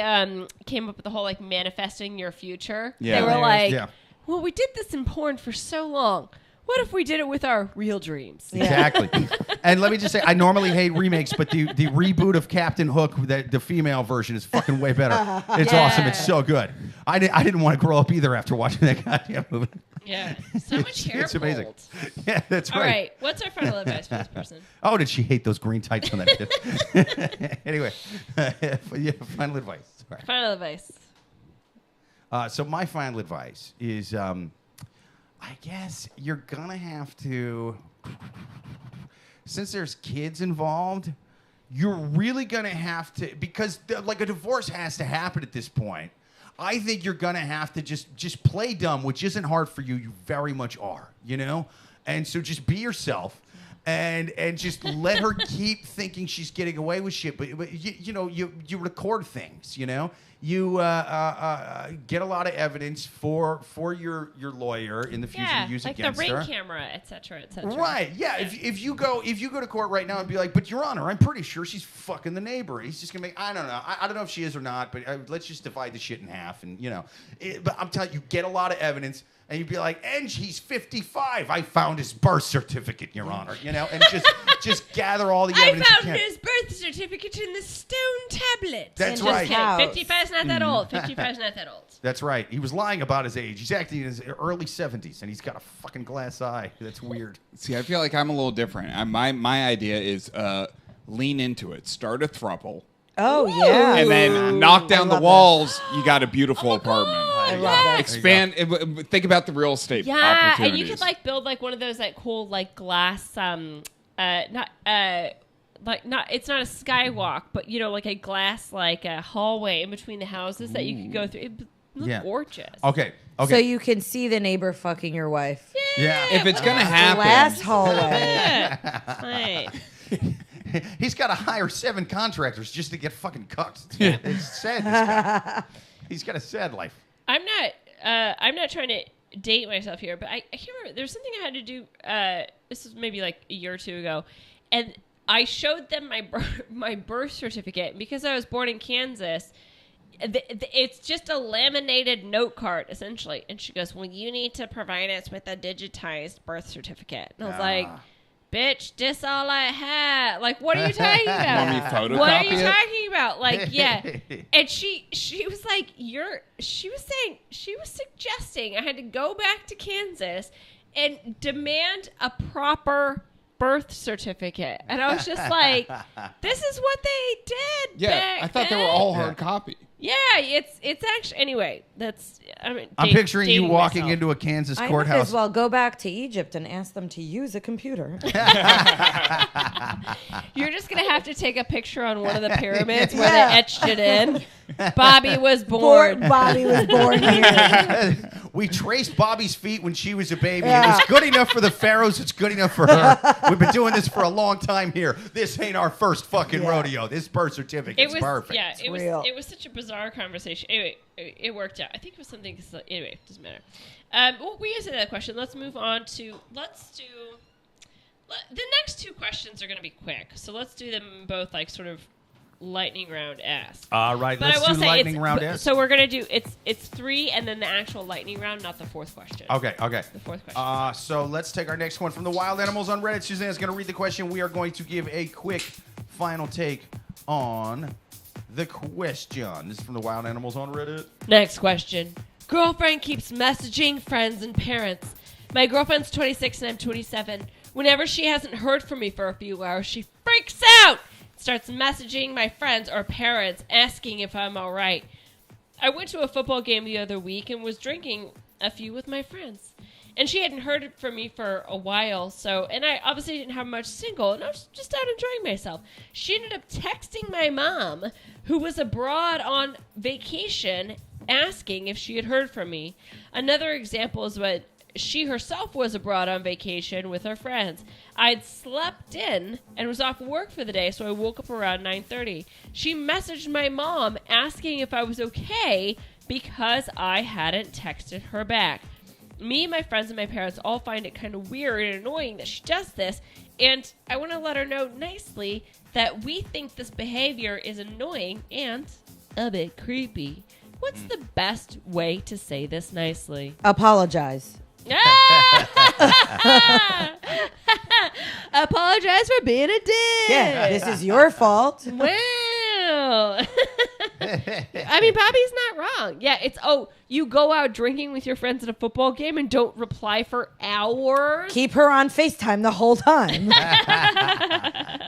came up with the whole like manifesting your future? Yeah. They were like, Yeah. well, we did this in porn for so long. What if we did it with our real dreams? Exactly. And let me just say, I normally hate remakes, but the reboot of Captain Hook, the female version, is fucking way better. It's Yeah. awesome. It's so good. I didn't want to grow up either after watching that goddamn movie. Yeah. So much hair It's amazing. pulled. Yeah, that's All right. right. What's our final advice for this person? Oh, did she hate those green tights on that kid? Anyway, yeah, final advice. Sorry. Final advice. So my final advice is, I guess you're gonna have to, since there's kids involved, you're really gonna have to, because like a divorce has to happen at this point. I think you're gonna have to just play dumb, which isn't hard for you. You very much are, and so just be yourself. And just let her keep thinking she's getting away with shit. But you record things. You get a lot of evidence for your lawyer in the future Yeah, to use like the against ring her. camera, et cetera, et cetera. Right? Yeah. If you go to court right now and be like, but Your Honor, I'm pretty sure she's fucking the neighbor. He's just gonna make. I don't know. I don't know if she is or not. But let's just divide the shit in half. And but I'm telling you, get a lot of evidence. And you'd be like, and he's 55. I found his birth certificate, Your Honor. And just gather all the evidence. I found you can. his birth certificate in the stone tablet. That's Just right. kidding. House. 55's not that old. 55's not that old. That's right. He was lying about his age. He's acting in his early 70s, and he's got a fucking glass eye. That's weird. See, I feel like I'm a little different. My idea is lean into it. Start a throuple. Oh, yeah. And then knock down the love walls. You got a beautiful apartment. I love that. Expand. Think about the real estate Yeah, opportunities. and you could like build like one of those like cool like glass it's not a skywalk, but like a glass like a hallway in between the houses that you could go through. It look gorgeous. Okay. Okay. So you can see the neighbor fucking your wife. Yeah. If it's gonna happen, Last hallway. Fine. He's got to hire 7 contractors just to get fucking cucked. It's sad. This guy. He's got a sad life. I'm not trying to date myself here, but I can't remember. There's something I had to do. This was maybe like a year or 2 ago, and I showed them my birth certificate because I was born in Kansas. It's just a laminated note card, essentially. And she goes, well, you need to provide us with a digitized birth certificket. And I was like, bitch, this all I had. Like, what are you talking about? Want me to photocopy What are you it? talking about? Like, yeah. And she was like, she was suggesting I had to go back to Kansas and demand a proper birth certificate. And I was just like, this is what they did. Yeah, back I thought they were then. all hard copy. Yeah, it's actually anyway. I'm picturing you dating walking myself. into a Kansas I might courthouse. as well go back to Egypt and ask them to use a computer. You're just gonna have to take a picture on one of the pyramids where they etched it in. Bobby was born. Bobby was born here. We traced Bobby's feet when she was a baby. It was good enough for the pharaohs. It's good enough for her. We've been doing this for a long time here. This ain't our first fucking rodeo. This birth certificate's perfect. Yeah, it real. was such a bizarre conversation. Anyway, it worked out. I think it was something. Anyway, doesn't matter. Well, we answered that question. Let's move on to the next 2 questions are going to be quick. So let's do them both like sort of lightning round ask. All right, But let's I will do say lightning round ask. So we're gonna do it's 3 and then the actual lightning round, not the 4th question. Okay. The 4th question. So let's take our next one from the Wild Animals on Reddit. Suzanne's going to read the question. We are going to give a quick final take on the question. This is from the Wild Animals on Reddit. Next question. Girlfriend keeps messaging friends and parents. My girlfriend's 26 and I'm 27. Whenever she hasn't heard from me for a few hours, she freaks out. Starts messaging my friends or parents asking if I'm all right. I went to a football game the other week and was drinking a few with my friends. And she hadn't heard from me for a while, and I obviously didn't have much single, and I was just out enjoying myself. She ended up texting my mom, who was abroad on vacation, asking if she had heard from me. Another example is when she herself was abroad on vacation with her friends. I'd slept in and was off work for the day, so I woke up around 9:30. She messaged my mom asking if I was okay because I hadn't texted her back. Me, my friends, and my parents all find it kind of weird and annoying that she does this, and I want to let her know nicely that we think this behavior is annoying and a bit creepy. What's the best way to say this nicely? Apologize. Apologize for being a dick. Yeah, this is your fault. Wow. I mean, Bobby's not wrong. Yeah, you go out drinking with your friends at a football game and don't reply for hours. Keep her on FaceTime the whole time.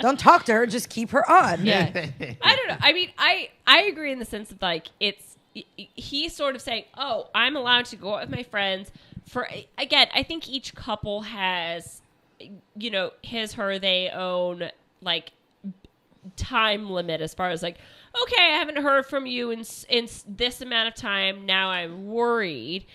Don't talk to her, just keep her on. Yeah. I don't know. I mean, I agree in the sense of like he's sort of saying, "Oh, I'm allowed to go out with my friends." Again, I think each couple has, his, her, they own like time limit as far as like, okay, I haven't heard from you in this amount of time. Now I'm worried.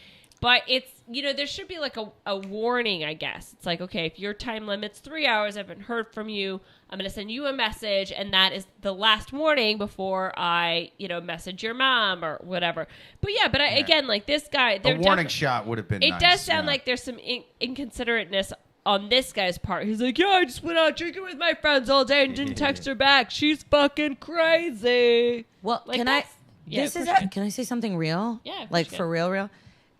But it's, there should be like a warning, I guess. It's like, okay, if your time limit's 3 hours, I haven't heard from you, I'm going to send you a message, and that is the last warning before I, message your mom or whatever. But again, like this guy... A warning shot would have been nice. It does sound like there's some inconsiderateness on this guy's part. He's like, yeah, I just went out drinking with my friends all day and didn't text her back. She's fucking crazy. Well, like can I say something real? Yeah. Like for real?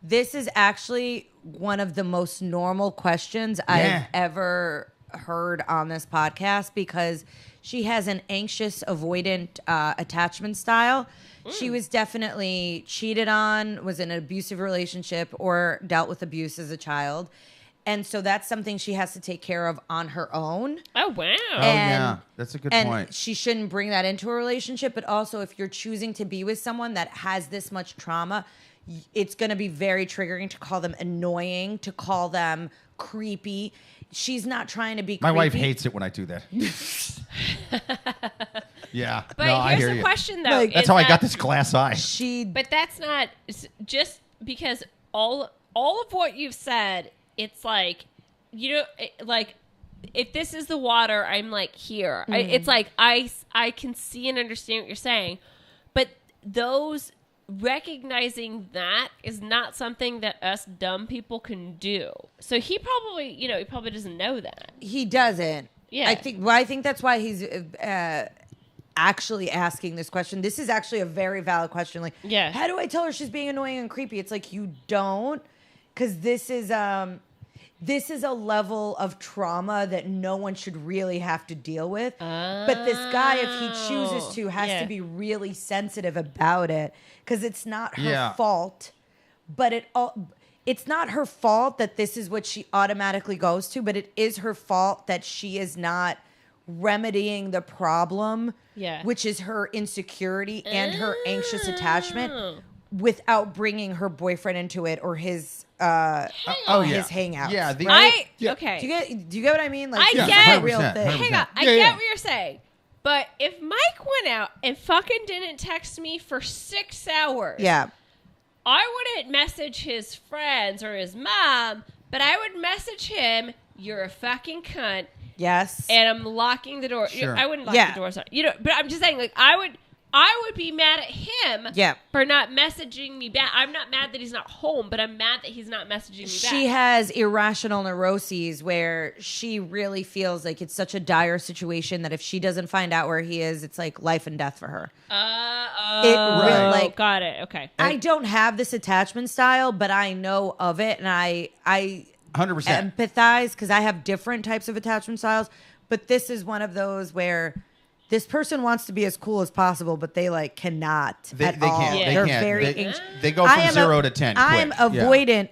This is actually one of the most normal questions I've ever heard on this podcast because she has an anxious, avoidant attachment style. She was definitely cheated on, was in an abusive relationship, or dealt with abuse as a child. And so that's something she has to take care of on her own. Oh, wow. Yeah. That's a good point. And she shouldn't bring that into a relationship. But also, if you're choosing to be with someone that has this much trauma, it's going to be very triggering to call them annoying, to call them creepy. She's not trying to be creepy. My wife hates it when I do that. Yeah. But here's the question, though. That's how I got this glass eye. But that's not just because all of what you've said, it's like, like, if this is the water, I'm like here. It's like I can see and understand what you're saying, but recognizing that is not something that us dumb people can do. So he probably doesn't know that. He doesn't. Yeah. I think that's why he's actually asking this question. This is actually a very valid question. Like, how do I tell her she's being annoying and creepy? It's like, you don't, because this is a level of trauma that no one should really have to deal with. But this guy, if he chooses to, has to be really sensitive about it, because it's not her fault. But it's not her fault that this is what she automatically goes to, but it is her fault that she is not remedying the problem, which is her insecurity and her anxious attachment, without bringing her boyfriend into it or his his hangouts. Yeah, okay. Do you get what I mean? Like, I get a real thing. Hang on, I get what you're saying. But if Mike went out and fucking didn't text me for 6 hours, I wouldn't message his friends or his mom, but I would message him, "You're a fucking cunt." Yes. And I'm locking the door. Sure. I wouldn't lock the doors. But I'm just saying, like, I would be mad at him for not messaging me back. I'm not mad that he's not home, but I'm mad that he's not messaging me back. She has irrational neuroses where she really feels like it's such a dire situation that if she doesn't find out where he is, it's like life and death for her. Got it. Okay. I don't have this attachment style, but I know of it, and I 100% empathize because I have different types of attachment styles. But this is one of those where this person wants to be as cool as possible, but they cannot at all. Can't. They're can't. very they go from 0 to 10. I'm quick. avoidant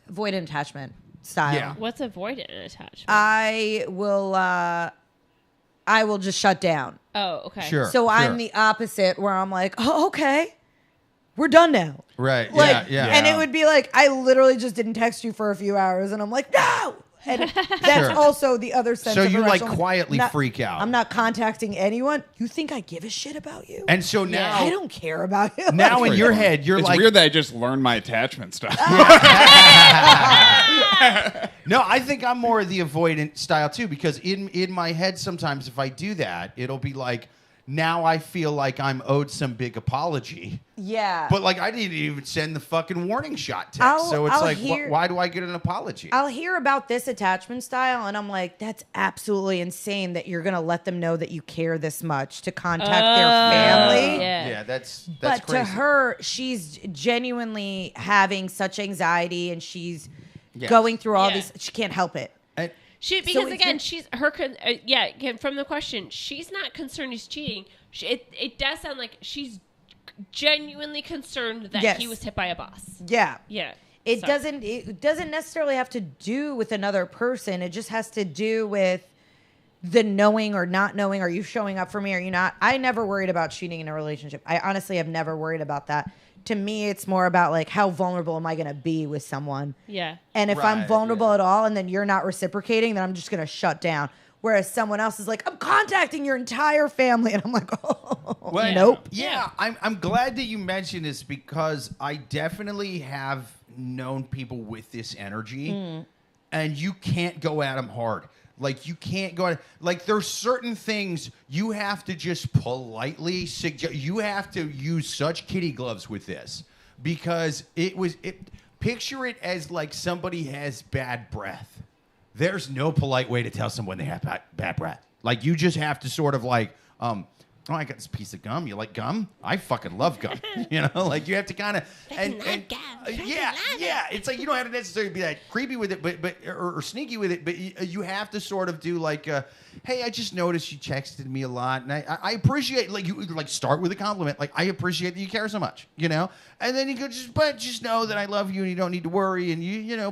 avoidant attachment style. Yeah. What's avoidant attachment? I will just shut down. Oh, okay. Sure. So I'm the opposite, where I'm like, oh, okay, we're done now. Right. Like, yeah. And it would be like, I literally just didn't text you for a few hours, and I'm like, no. And that's also the other sense. So of you irrational- quietly freak out. I'm not contacting anyone. You think I give a shit about you? And so now I don't care about you. Now in your head, you're it's like, weird that I just learned my attachment stuff. No, I think I'm more of the avoidant style too, because in my head sometimes if I do that, it'll be like, now I feel like I'm owed some big apology. Yeah. But like I didn't even send the fucking warning shot text. So it's like, why do I get an apology? I'll hear about this attachment style, and I'm like, that's absolutely insane that you're going to let them know that you care this much to contact their family. Yeah, that's but crazy. to her, she's genuinely having such anxiety, and she's going through all these. She can't help it. Because again, she's her. Again, from the question, she's not concerned he's cheating. It does sound like she's genuinely concerned that he was hit by a boss. Yeah. It Sorry. doesn't necessarily have to do with another person. It just has to do with the knowing or not knowing. Are you showing up for me? Are you not? I never worried about cheating in a relationship. I honestly have never worried about that. To me, it's more about like, how vulnerable am I going to be with someone? Yeah. And if I'm vulnerable at all and then you're not reciprocating, then I'm just going to shut down. Whereas someone else is like, I'm contacting your entire family. And I'm like, nope. Yeah, I'm glad that you mentioned this, because I definitely have known people with this energy, and you can't go at them hard. Like, you can't go at, like, there's certain things you have to just politely suggest. You have to use such kitty gloves with this, because picture it as like somebody has bad breath. There's no polite way to tell someone they have bad breath. Like, you just have to sort of like, oh, I got this piece of gum. You like gum? I fucking love gum. Like, you have to kind of It's like, you don't have to necessarily be that creepy with it, but or sneaky with it, but you have to sort of do like, hey, I just noticed you texted me a lot, and I appreciate, like, you like start with a compliment, like, I appreciate that you care so much, and then you go, just know that I love you and you don't need to worry, and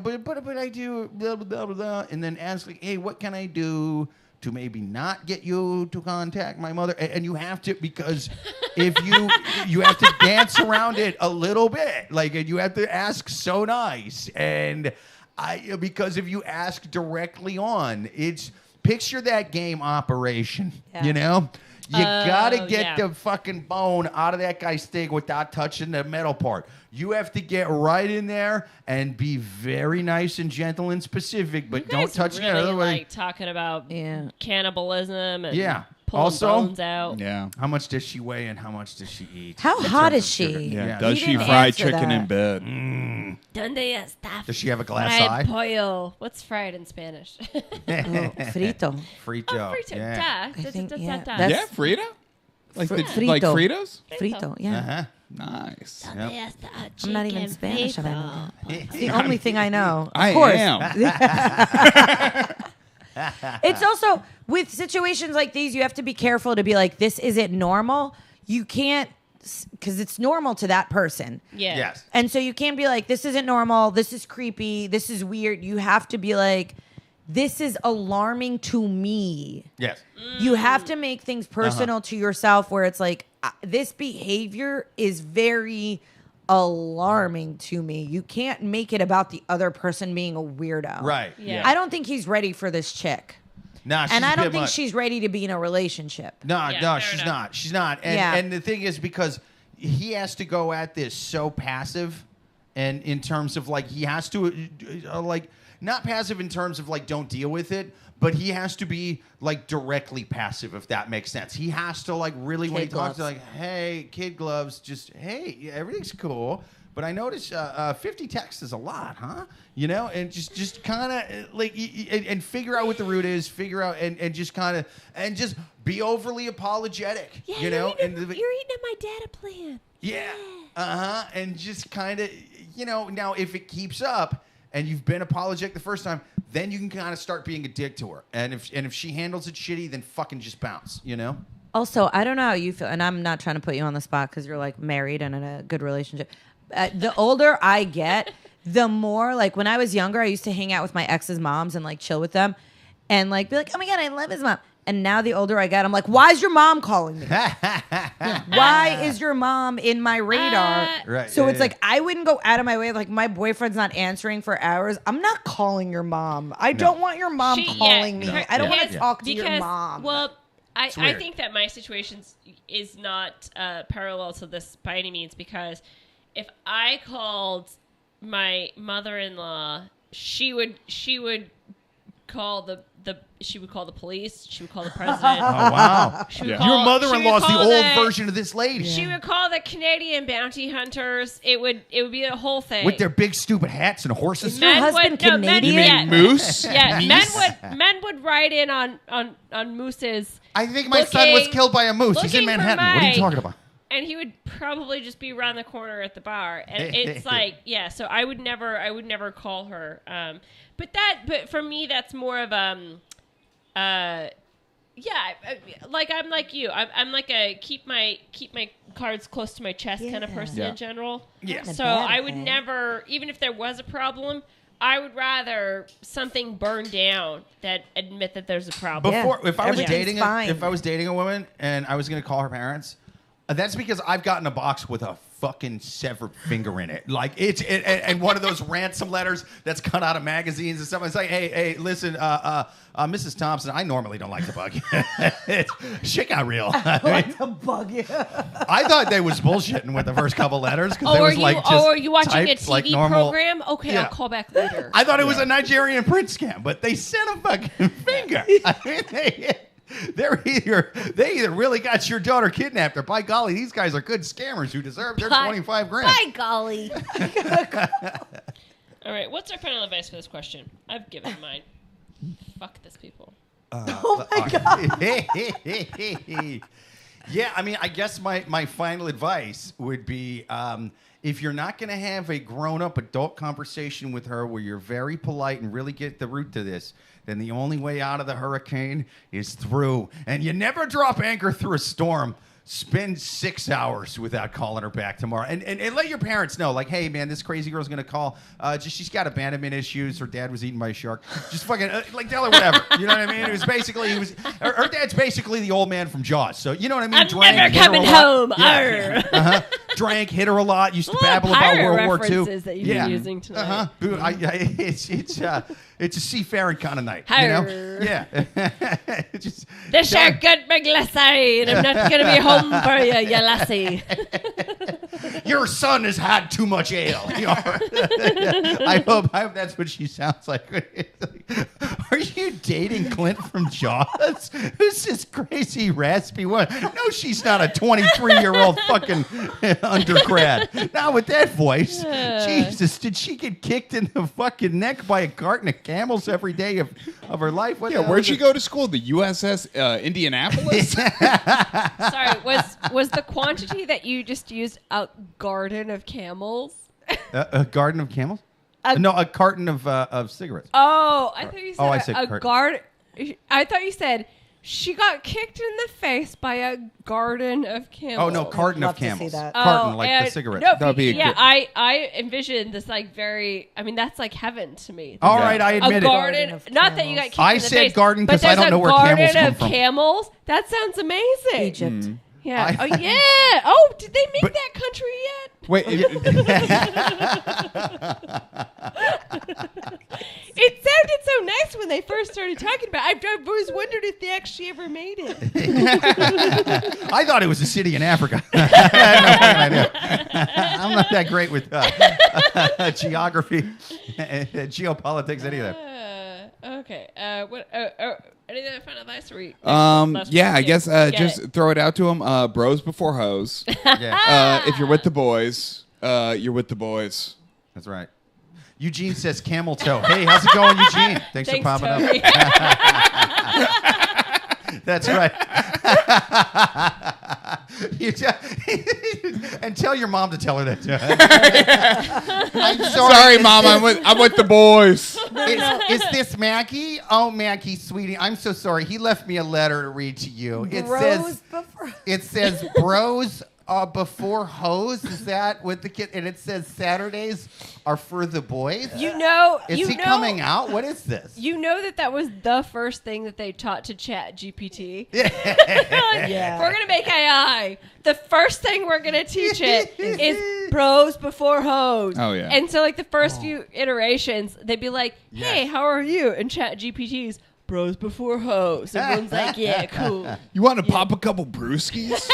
but I do blah blah blah blah, and then ask like, hey, what can I do to maybe not get you to contact my mother? And you have to, because if you have to dance around it a little bit, like, and you have to ask so nice, and because if you ask directly on, it's picture that game operation. Yeah. You know, you gotta get yeah. the fucking bone out of that guy's steak without touching the metal part. You have to get right in there and be very nice and gentle and specific, but You don't guys touch really it. Otherwise, like talking about Yeah. cannibalism and Yeah. pulling Also- bones out. Yeah. how much does she weigh and how much does she eat? How in hot terms is of she? sugar? Yeah. You Does she didn't fry answer chicken that. in bed? Donde está? Does she have a glass fried eye? pollo? What's fried in Spanish? Oh, frito. Frito. Frito. Yeah. Da. I think, yeah, Da. that's- Yeah, Frito? Like, Frito. like Fritos? Frito, yeah. Uh-huh. Nice. Donde Yep. está I'm not even chicken Spanish. I don't know. frito? It's the only thing I know. Of I course. am. It's also with situations like these, you have to be careful to be like, this isn't normal. You can't, because it's normal to that person. Yeah. Yes. And so you can't be like, this isn't normal. This is creepy. This is weird. You have to be like, this is alarming to me. Yes. You have to make things personal to yourself where it's like, this behavior is very alarming to me. You can't make it about the other person being a weirdo. Right. Yeah. I don't think he's ready for this chick. Nah, she's And a I don't bit think much. she's ready to be in a relationship. No, Yeah, no, fair she's enough. not. She's not. And Yeah. and the thing is because he has to go at this so passive, and in terms of like he has to like not passive in terms of like don't deal with it, but he has to be like directly passive if that makes sense. He has to like really when he Kid talks gloves. to like, hey, kid gloves, just hey, yeah, everything's cool. But I noticed 50 texts is a lot, huh? You know, and just kind of like and figure out what the root is, figure out and just kind of and just be overly apologetic, Yeah, you know, you're and eating at my data plan. yeah, and just kind of you know now if it keeps up and you've been apologetic the first time, then you can kind of start being a dick to her, and if she handles it shitty, then fucking just bounce, you know. Also, I don't know how you feel, and I'm not trying to put you on the spot because you're like married and in a good relationship. The older I get, the more like when I was younger, I used to hang out with my ex's moms and like chill with them and like be like, oh my God, I love his mom. And now the older I get, I'm like, why is your mom calling me? Why is your mom in my radar? Right, So yeah, it's yeah. like, I wouldn't go out of my way. Like my boyfriend's not answering for hours. I'm not calling your mom. I don't want your mom calling me. I don't want to talk to your mom. Well, I weird. think that my situation is not parallel to this by any means because if I called my mother-in-law, she would call the police. She would call the president. Oh wow! She would Yeah. call, Your mother-in-law is she the would old call version of this lady. She would call the Canadian bounty hunters. It would be a whole thing. With their big stupid hats and horses. your husband Canadian? You mean moose? Yeah, Meese? men would ride in on mooses. I think my son was looking- killed by a moose. He's in looking for Manhattan. What are you Mike. talking about? And he would probably just be around the corner at the bar, and it's like, yeah. So I would never call her. But for me, that's more of like I'm like you. I'm like a keep my cards close to my chest kind of person Yeah. in general. Yeah. So bad I would thing. never, even if there was a problem, I would rather something burn down than admit that there's a problem. Before, if I was Everything's fine. if I was dating a woman and I was going to call her parents, that's because I've gotten a box with a fucking severed finger in it. Like and one of those ransom letters that's cut out of magazines and stuff. It's like, hey, listen, Mrs. Thompson, I normally don't like to bug you. Shit got real. to bug you. I thought they was bullshitting with the first couple letters because Oh, they was like just are you watching a typed TV like normal. program? Okay, Yeah. I'll call back later. I thought it was a Nigerian print scam, but they sent a fucking finger. I mean, they either really got your daughter kidnapped, or by golly, these guys are good scammers who deserve their By- 25 grand. By golly. All right, what's our final advice for this question? I've given mine. Fuck this people. Yeah, I mean, I guess my final advice would be if you're not going to have a grown-up adult conversation with her where you're very polite and really get the root to this, then the only way out of the hurricane is through. And you never drop anchor through a storm. Spend 6 hours without calling her back tomorrow. And let your parents know, like, hey, man, this crazy girl's going to call. She's got abandonment issues. Her dad was eaten by a shark. Just fucking, tell her whatever. You know what I mean? It was basically, her dad's basically the old man from Jaws. So, you know what I mean? I'm Drank, never hit her a coming lot. home. Yeah. Arr. drank, hit her a lot, used to There's a lot of babble about pirate World War II. references that you've been using tonight. It's a seafaring kind of night, Arr. Yeah. The shark got my glass eye, and I'm not going to be home for you, you lassie. Your son has had too much ale. I hope that's what she sounds like. Are you dating Clint from Jaws? Who's this crazy raspy one? No, she's not a 23-year-old fucking undergrad. Not with that voice. Jesus, did she get kicked in the fucking neck by a carton of camels every day of her life? What where'd she go to school? The USS Indianapolis? Sorry, was the quantity that you just used a garden of camels? A garden of camels? No, a carton of cigarettes. Oh, I thought you said I said a garden. I thought you said she got kicked in the face by a garden of camels. Oh, no, carton I'd of love to see camels. that. Carton, like the cigarettes. No, That'd be a good- I envisioned this like very. I mean, that's like heaven to me. All right, I admit A it. garden, Garden of not that you got camels. kicked I in the said face, garden but 'cause I there's don't know a where camels garden come of from. camels. That sounds amazing. Egypt. Yeah. I- Oh yeah. Oh, did they make But- that country yet? Wait, It sounded so nice when they first started talking about it. I've always wondered if they actually ever made it. I thought it was a city in Africa. I had no fucking idea. I'm not that great with geography, geopolitics, any of that. Okay. What? Any other final advice? Or I guess just throw it out to them. Bros before hoes. Yeah, If you're with the boys, you're with the boys. that's right. Eugene says camel toe. Hey, how's it going, Eugene? Thanks for popping Toby. up. That's right. And tell your mom to tell her that. I'm Sorry, Mom. I'm with the boys. Is this Maggie? Oh, Maggie, sweetie, I'm so sorry. He left me a letter to read to you. It says bros before hoes. Is that what the kid? And it says Saturdays are for the boys. Is he coming out? What is this? You know that was the first thing that they taught to Chat GPT. Yeah. We're gonna make AI. The first thing we're gonna teach it is bros before hoes. Oh, yeah. And so like the first few iterations, they'd be like, "Hey, Yes. how are you?" And Chat GPT's bros before hoes. Everyone's like, "Yeah, cool." You want to pop a couple brewskis?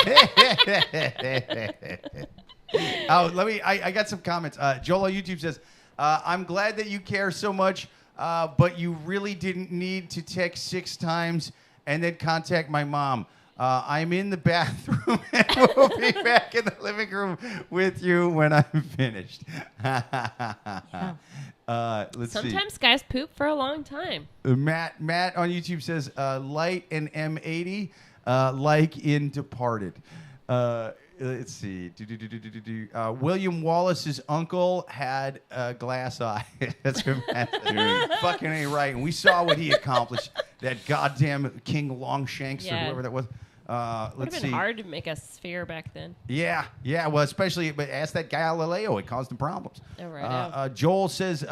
I got some comments. Joel on YouTube says, I'm glad that you care so much, but you really didn't need to text 6 times and then contact my mom. I'm in the bathroom and we'll be back in the living room with you when I'm finished. Let's see. Sometimes guys poop for a long time. Matt on YouTube says, light and M80, like in Departed. Let's see. William Wallace's uncle had a glass eye. That's what Matt said. Fucking ain't right. And we saw what he accomplished. That goddamn King Longshanks or whoever that was. Would Let's have see. been hard to make a sphere back then. Yeah. Well, especially, but ask that Galileo. It caused him problems. Oh, right. Joel says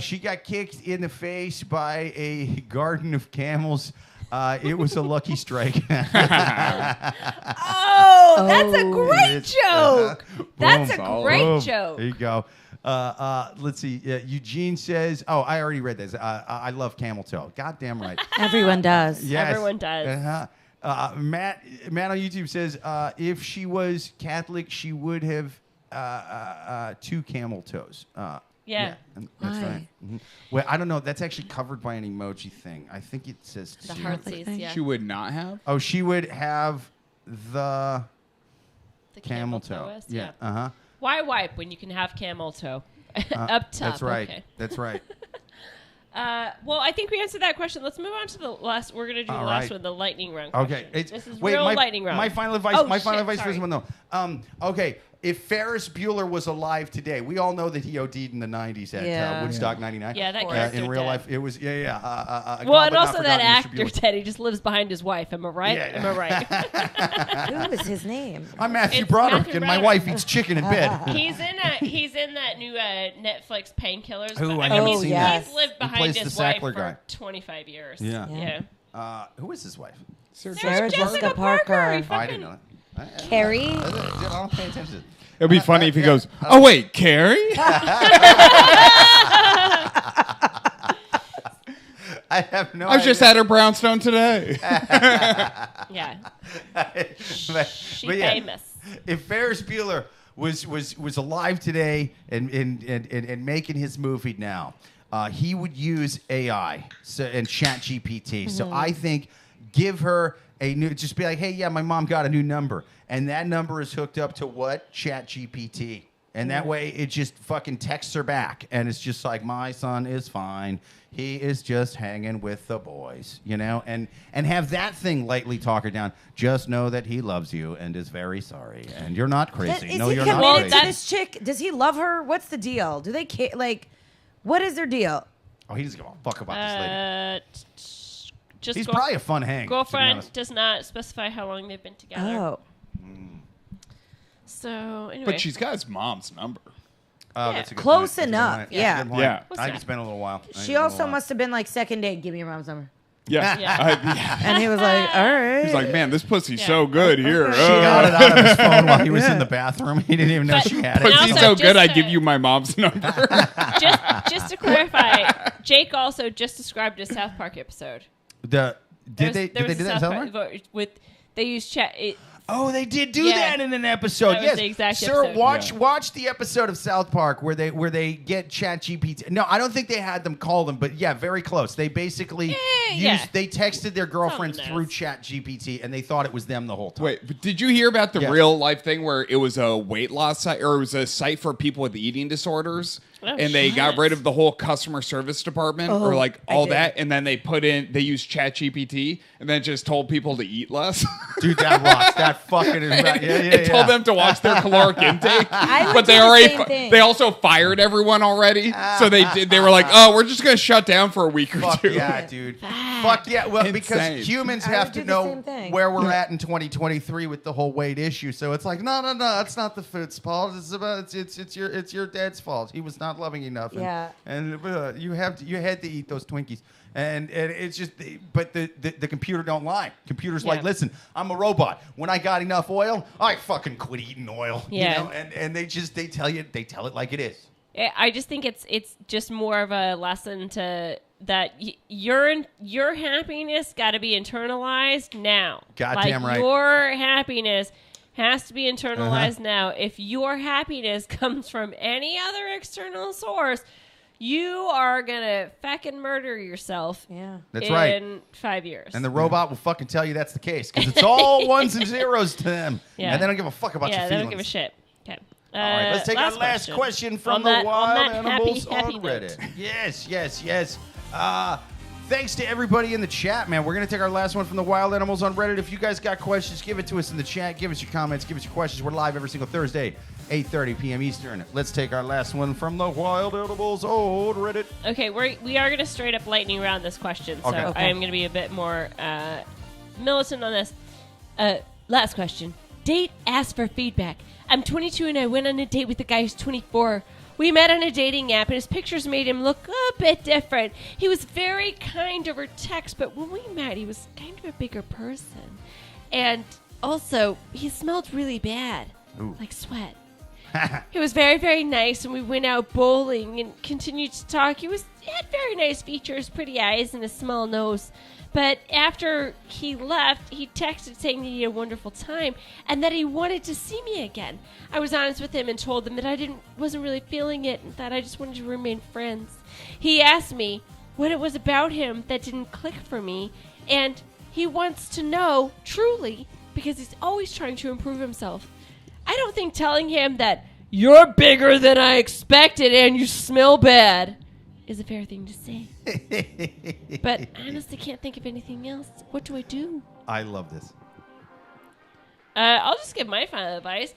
she got kicked in the face by a garden of camels. It was a lucky strike. Oh, that's a great joke. That's a Boom. great Boom. joke. There you go. Let's see. Eugene says, "Oh, I already read this. I love camel toe. Goddamn right. Everyone does. Yes. Everyone does. Uh-huh. Matt on YouTube says, if she was Catholic, she would have 2 camel toes. Yeah. That's Why? right. Mhm. Well, I don't know. That's actually covered by an emoji thing. I think it says The 2. heartsies, thing? yeah. She would not have. Oh, she would have the The camel toe. toeist, Yeah. Uh-huh. Why wipe when you can have camel toe? Up top. That's right. Okay. That's right. Well, I think we answered that question. Let's move on to the last. We're going to do the All last right. one, the lightning round. Okay. Question. This is real lightning round. My final advice. Oh, my final shit, advice for sorry. this one though. Okay. If Ferris Bueller was alive today, we all know that he OD'd in the '90s at Yeah. Woodstock '99. Yeah, that character in real did. life, it was Well, God, and but not also that forgotten, Mr. actor, Bueller. Teddy, just lives behind his wife. Am I right? Yeah. Am I right? Who was his name? I'm Matthew It's Broderick, Matthew and my Broderick. wife eats chicken in bed. He's in that new Netflix Painkillers. Who? but, I mean, haven't Oh, seen yes. he's lived He behind plays his the wife Sackler for guy. 25 years. Yeah. Yeah. Who is his wife? Sarah Jessica Parker. Parker. Oh, I didn't know that. Carrie? I don't pay attention. It'd be funny if he goes, "Oh wait, Carrie." I have no. I was just at her brownstone today. Yeah. but She yeah, famous. if Ferris Bueller was alive today and making his movie now, he would use AI and ChatGPT. So I think give her a new, just be like, hey, yeah, my mom got a new number, and that number is hooked up to what? ChatGPT. And that way it just fucking texts her back. And it's just like, my son is fine. He is just hanging with the boys, you know? And have that thing lightly talk her down. Just know that he loves you and is very sorry. And you're not crazy. Is No, he you're not committed crazy. to this chick? Does he love her? What's the deal? Do they care? Like, what is their deal? Oh, he doesn't give a fuck about this lady. Just He's probably a fun hang. to be girlfriend honest. does not specify how long they've been together. Oh. So anyway, But she's got his mom's number. Oh, Yeah. that's a good Close point. That's a good enough, point. yeah. Good point. Yeah. What's I that? think it's been a little while. She also must have been like, second date, give me your mom's number. Yeah. Yeah. And he was like, all right. He's like, man, this pussy's Yeah. so good here. She got it out of his phone while he was in the bathroom. He didn't even know But- she had And it. Pussy's also, so just good, I'd to- give you my mom's number. just to clarify, Jake also just described a South Park episode. Did they There do was a that in South Park? with they use chat. Oh, they did do Yeah. that in an episode. That was Yes, the exact sir. episode. Watch the episode of South Park where they get ChatGPT. No, I don't think they had them call them, but yeah, very close. They basically they texted their girlfriends Someone through knows. ChatGPT, and they thought it was them the whole time. Wait, but did you hear about the Yes. real life thing where it was a weight loss site, or it was a site for people with eating disorders? Oh, And they got shit. rid of the whole customer service department or like I all did. that, and then they used ChatGPT and then just told people to eat less. Dude, that rocks. That fucking is right. Yeah, yeah, It told them to watch their caloric intake, I would but do they the already same thing. they also fired everyone already. So they were like, oh, we're just gonna shut down for a week or Fuck two. yeah, dude. Fuck yeah. Well, Insane. because humans I have would to do the know same thing. where we're at in 2023 with the whole weight issue. So it's like, no, it's not the food's fault. It's your dad's fault. He was not loving enough. Yeah. And you had to eat those Twinkies. And it's just, but the computer don't lie. Computer's like, Yeah. listen, I'm a robot. When I got enough oil, I fucking quit eating oil. Yeah. You know? And they tell it like it is. I just think it's just more of a lesson to that your happiness got to be internalized now. Goddamn like, right. Your happiness has to be internalized now. If your happiness comes from any other external source, you are gonna fucking murder yourself. Yeah. That's in right. 5 years. And the robot will fucking tell you that's the case because it's all ones and zeros to them. Yeah. And they don't give a fuck about your yeah, feelings. they don't give a shit. Okay. All right, let's take our last question from the wild animals on Reddit. Yes. Thanks to everybody in the chat, man. We're going to take our last one from the wild animals on Reddit. If you guys got questions, give it to us in the chat. Give us your comments. Give us your questions. We're live every single Thursday, 8:30 p.m. Eastern. Let's take our last one from the wild animals on Reddit. Okay, we are going to straight up lightning round this question, so Okay. I am going to be a bit more militant on this. Last question. Date asked for feedback. I'm 22 and I went on a date with a guy who's 24. We met on a dating app and his pictures made him look a bit different. He was very kind over text, but when we met, he was kind of a bigger person. And also, he smelled really bad, like sweat. He was very, very nice, and we went out bowling and continued to talk. He had very nice features, pretty eyes, and a small nose. But after he left, he texted saying that he had a wonderful time and that he wanted to see me again. I was honest with him and told him that I wasn't really feeling it and that I just wanted to remain friends. He asked me what it was about him that didn't click for me, and he wants to know truly because he's always trying to improve himself. I don't think telling him that you're bigger than I expected and you smell bad is a fair thing to say. But I honestly can't think of anything else. What do I do? I love this. I'll just give my final advice.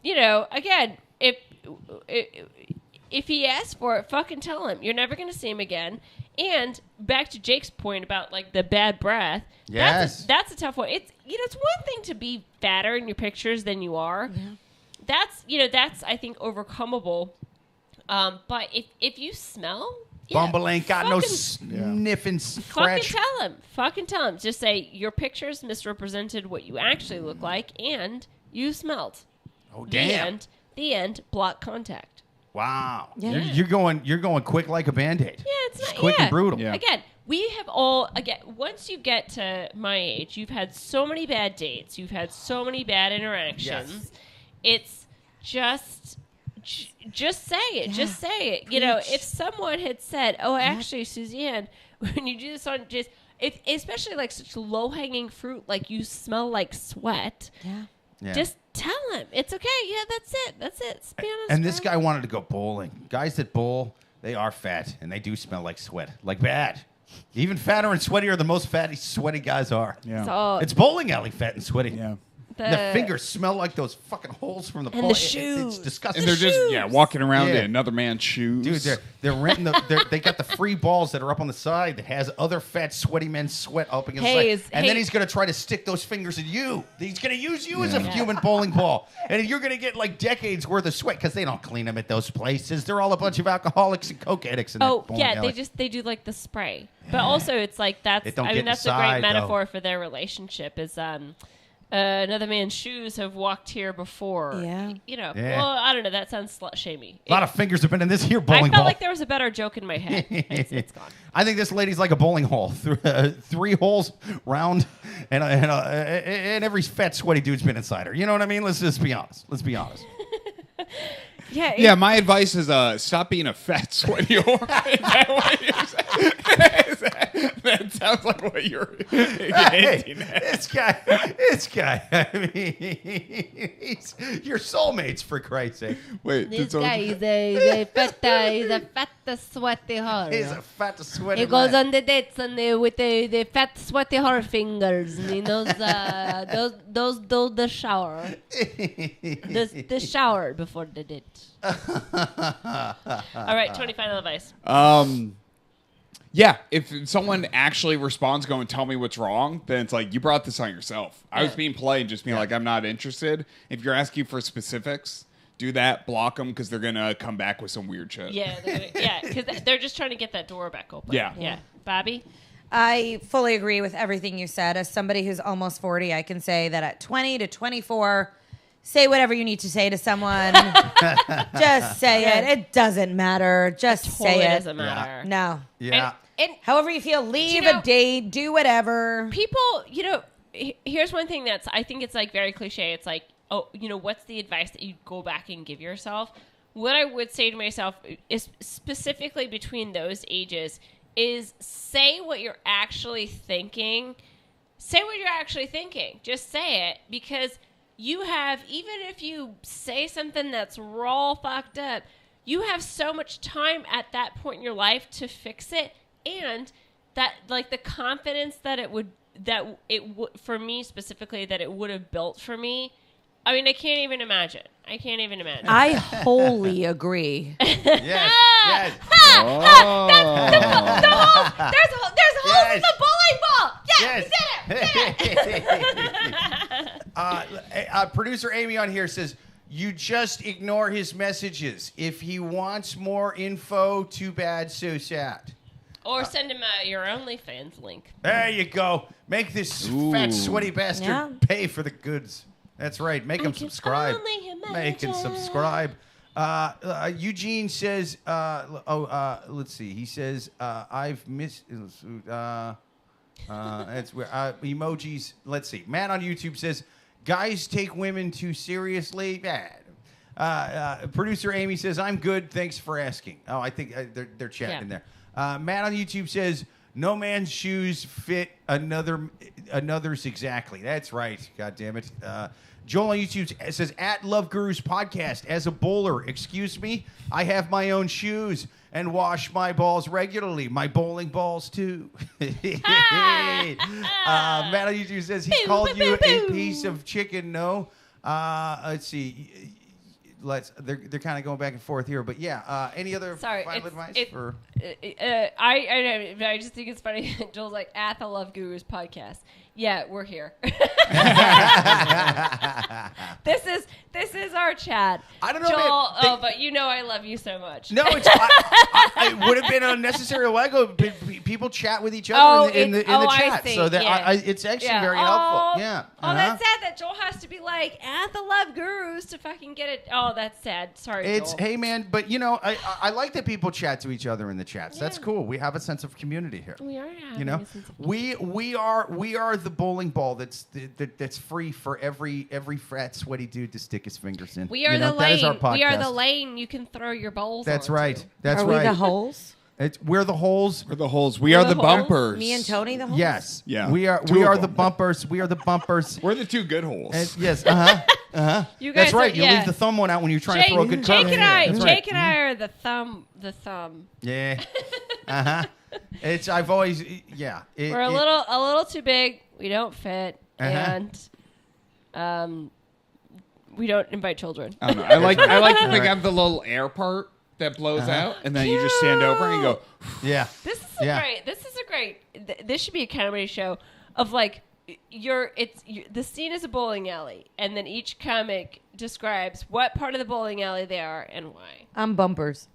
You know, again, if he asks for it, fucking tell him. You're never going to see him again. And back to Jake's point about like the bad breath. Yes. That's a tough one. It's one thing to be fatter in your pictures than you are. Yeah. That's I think overcomeable. But if you smell Bumble ain't got no sniffing scratch. Fucking tell him. Just say your pictures misrepresented what you actually look like, and you smelled. Oh damn! The end. Block contact. Wow. Yeah. You're going quick like a Band-Aid. Yeah, it's not quick and brutal. Yeah. Again, once you get to my age, you've had so many bad dates, you've had so many bad interactions. It's just say it. Yeah. Just say it. You know, if someone had said, "Oh, actually, Suzanne, when you do this on especially like such low-hanging fruit, like you smell like sweat." Yeah. Just tell him it's okay. Yeah, that's it. Just be honest. And this guy wanted to go bowling. Guys that bowl, they are fat and they do smell like sweat, like bad. Even fatter and sweatier than most fatty, sweaty guys are. Yeah. So, It's bowling alley fat and sweaty. Yeah. The fingers smell like those fucking holes from the And ball. the It's shoes. disgusting. And they're just walking around Yeah. in another man's shoes. Dude, they're renting they got the free balls that are up on the side that has other fat, sweaty men's sweat up against the side. And then he's gonna try to stick those fingers in you. He's gonna use you as a human bowling ball, and you're gonna get like decades worth of sweat because they don't clean them at those places. They're all a bunch of alcoholics and coke addicts. In that bowling alley. they do like the spray, but also it's like that's It don't I get mean that's a inside, great though. metaphor for their relationship. Is another man's shoes have walked here before. Yeah. You know. Yeah. Well, I don't know. That sounds slut-shamey. A lot of fingers have been in this here I bowling felt ball. like there was a better joke in my head. It's gone. I think this lady's like a bowling hole. 3 holes round, and every fat, sweaty dude's been inside her. You know what I mean? Let's just be honest. Let's be honest. Yeah. Yeah, my advice is stop being a fat, sweaty whore. Is that what you're saying? That sounds like what you're hinting at. This guy. I mean, he's your soulmates for Christ's sake. Wait, This did someone- guy is a fat, sweaty whore. He's a fat, sweaty. He goes man. on the dates and with the fat, sweaty whore fingers. And he knows the shower. The shower before the date. All right, Tony. Final advice. Yeah, if someone actually responds, going, tell me what's wrong, then it's like, you brought this on yourself. I was being polite and just being like, I'm not interested. If you're asking for specifics, do that, block them, because they're going to come back with some weird shit. Yeah, because they're just trying to get that door back open. Yeah. Bobby? I fully agree with everything you said. As somebody who's almost 40, I can say that at 20 to 24, say whatever you need to say to someone. Just say it. It doesn't matter. Just Totally say it. doesn't matter. No. Yeah. And However you feel, leave You know- a date, do whatever. people, here's one thing I think it's like very cliche. It's like, oh, what's the advice that you go back and give yourself? What I would say to myself is specifically between those ages is say what you're actually thinking. Say what you're actually thinking. Just say it, because you have, even if you say something that's raw fucked up, you have so much time at that point in your life to fix it, and that, like, the confidence that it would for me specifically, that it would have built for me. I mean, I can't even imagine. I wholly agree. Yes. Oh. There's holes in the bowling ball. Yes. We did it. Producer Amy on here says, you just ignore his messages. If he wants more info, too bad, so sad. Or send him your OnlyFans link. There you go. Make this fat, sweaty bastard pay for the goods. That's right. Make him subscribe. Make him subscribe. Eugene says, let's see. He says, I've missed. That's where emojis. Let's see. Matt on YouTube says, guys take women too seriously. Producer Amy says, I'm good. Thanks for asking. Oh, I think they're chatting in there. Matt on YouTube says, no man's shoes fit another's exactly. That's right. God damn it. Joel on YouTube says, at Love Gurus Podcast, as a bowler, excuse me, I have my own shoes and wash my balls regularly. My bowling balls, too. Matt on YouTube says, he called you a piece of chicken. No. Let's see. They're kind of going back and forth here, but yeah. Any other final advice? I just think it's funny. Joel's like, at the Love Gurus Podcast. Yeah, we're here. This is our chat. I don't know, Joel, man. but you know I love you so much. No, it would have been unnecessary. People chat with each other in the chat, so that it's actually very helpful. Yeah. Oh, that's sad that Joel has to be like at the Love Gurus to fucking get it. Oh, that's sad. Sorry, Joel. Hey, man, but I like that people chat to each other in the chats. That's cool. We have a sense of community here. We are. We are the bowling ball that's free for every fat sweaty dude to stick his fingers in. We are the lane. That is our podcast. We are the lane you can throw your bowls. That's onto. right. That's are right. we the holes? We're the holes. We're the holes. We are the bumpers. Me and Tony the holes? Yes. Yeah. We are the bumpers. We are the bumpers. We're the two good holes. Yes. You guys That's right. are- You leave the thumb one out when you're trying to throw a good curve. Jake and I, That's right. Jake and I are the thumb. Yeah. I've always We're a little too big. We don't fit, and we don't invite children. I don't know. I like to think I have the little air part that blows out, and then you just stand over and you go. Yeah. This is great. This is a great. This should be a comedy show of like the scene is a bowling alley, and then each comic describes what part of the bowling alley they are and why. I'm bumpers.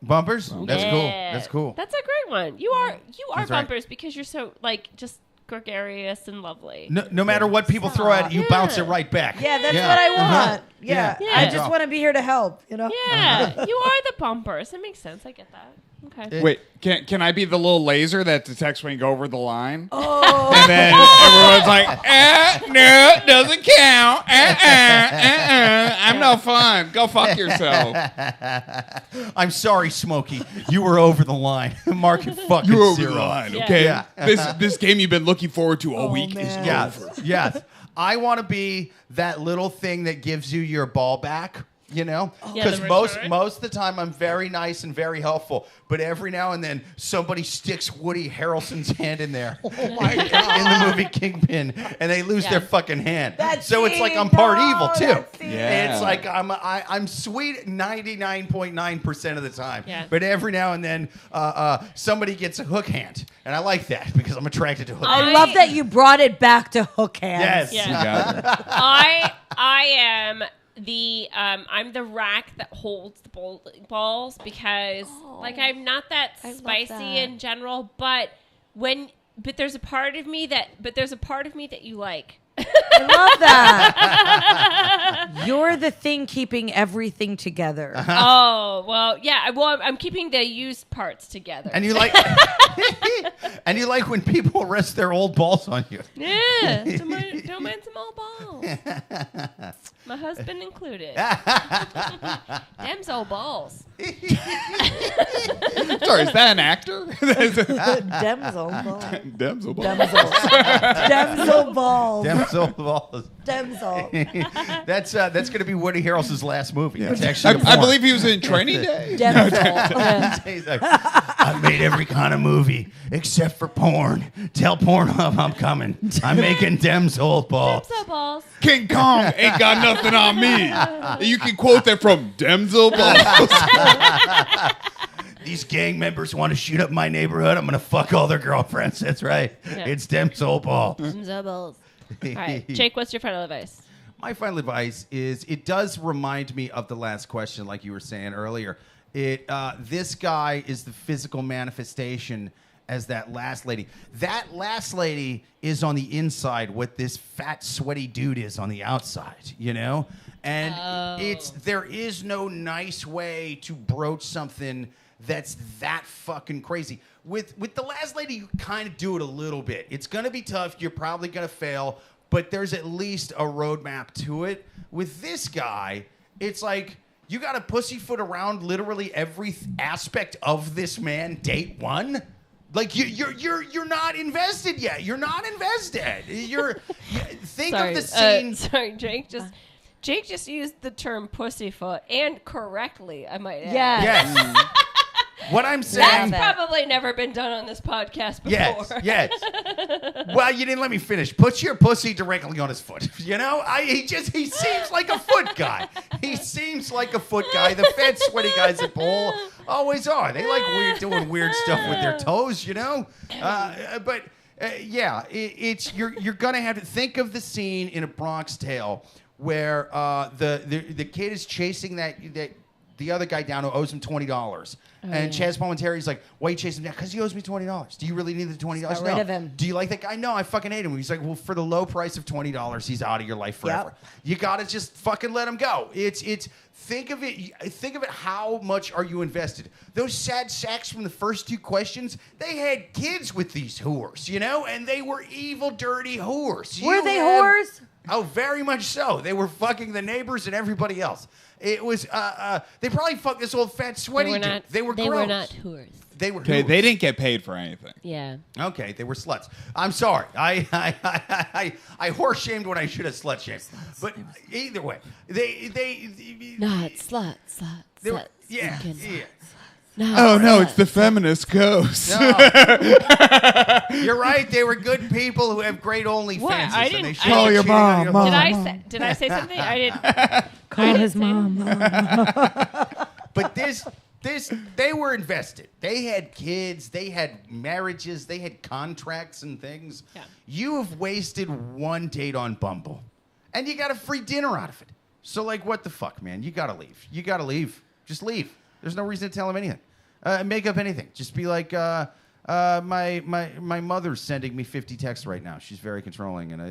Bumpers? That's cool. Yeah. That's cool. That's a great one. You are That's right. bumpers because you're so like just gregarious and lovely. No matter what people throw at you, bounce it right back. Yeah, that's what I want. Yeah. Yeah. I just want to be here to help, Yeah, you are the bumpers. That makes sense. I get that. Okay. Wait, can I be the little laser that detects when you go over the line? Oh. And then everyone's like, no, it doesn't count. I'm no fun. Go fuck yourself. I'm sorry, Smokey. You were over the line. Mark it fucking You're over zero. the line, Yeah. okay? Yeah. This game you've been looking forward to all week is man. over. Yes. I want to be that little thing that gives you your ball back. Yeah, Because the most return. of the time I'm very nice and very helpful, but every now and then somebody sticks Woody Harrelson's hand in there. Oh my God! In the movie Kingpin, and they lose their fucking hand. So it's like I'm part evil too. Yeah. It's like I'm sweet 99.9% of the time, Yeah. but every now and then somebody gets a hook hand, and I like that because I'm attracted to hook I hands. love that you brought it back to hook hands. Yes. Yeah. You got it. I am the I'm the rack that holds the bowling balls because like I'm not that I love spicy that. in general, but there's a part of me that you like. I love that. You're the thing keeping everything together. Oh, well, yeah. Well, I'm keeping the used parts together. And you like, and you like when people rest their old balls on you. Yeah, don't mind some old balls. My husband included. Them's old balls. Sorry, is that an actor? Demsel balls. Demsel ball. Demsel balls. Damsel balls. Demsel. That's going to be Woody Harrelson's last movie. It's actually I believe he was in Training Day. Demsel. He's like, I made every kind of movie except for porn. Tell Pornhub I'm coming. I'm making Dem's old balls. So balls. King Kong ain't got nothing on me. You can quote that from Demsel Balls. These gang members want to shoot up my neighborhood. I'm going to fuck all their girlfriends. That's right. Yeah. It's Dem's old balls. So balls. All right, Jake, what's your final advice? My final advice is it does remind me of the last question, like you were saying earlier. This guy is the physical manifestation as that last lady. That last lady is on the inside what this fat, sweaty dude is on the outside, you know? And there is no nice way to broach something that's that fucking crazy. With the last lady, you kind of do it a little bit. It's going to be tough. You're probably going to fail, but there's at least a roadmap to it. With this guy, it's like you got to pussyfoot around literally every aspect of this man date one. Like you're not invested yet. You're not invested. Think of the scene. Sorry, Jake just used the term pussyfoot and correctly, I might add. Yes. What I'm saying. That's probably never been done on this podcast before. Yes. Well, you didn't let me finish. Put your pussy directly on his foot. You know, he seems like a foot guy. He seems like a foot guy. The fat, sweaty guys at bowl always are. They like doing weird stuff with their toes. You know, but You're gonna have to think of the scene in A Bronx Tale where the kid is chasing that the other guy down who owes him $20. And Chaz Palminteri's like, why are you chasing him down? Because he owes me $20. Do you really need the $20? Get rid of him. Do you like that guy? No, I fucking hate him. He's like, well, for the low price of $20, he's out of your life forever. Yep. You gotta just fucking let him go. It's think of it. How much are you invested? Those sad sacks from the first two questions, they had kids with these whores, and they were evil, dirty whores. Were they whores? Oh, very much so. They were fucking the neighbors and everybody else. It was, they probably fucked this old fat sweaty dude. They were gross. They were not whores. They were okay. whores. They didn't get paid for anything. Yeah. Okay, they were sluts. I'm sorry. I horse shamed when I should have slut shamed. But either way, they not sluts. Sluts. Yeah. Oh no, it's the feminist ghost. No. You're right. They were good people who have great OnlyFans. What? I didn't- They I shouldn't Call be your cheating on mom, husband. Did I say something? I didn't. Call his mom. But they were invested. They had kids. They had marriages. They had contracts and things. Yeah. You have wasted one date on Bumble, and you got a free dinner out of it. So, like, what the fuck, man? You gotta leave. You gotta leave. Just leave. There's no reason to tell him anything. Make up anything. Just be like, my mother's sending me 50 texts right now. She's very controlling, and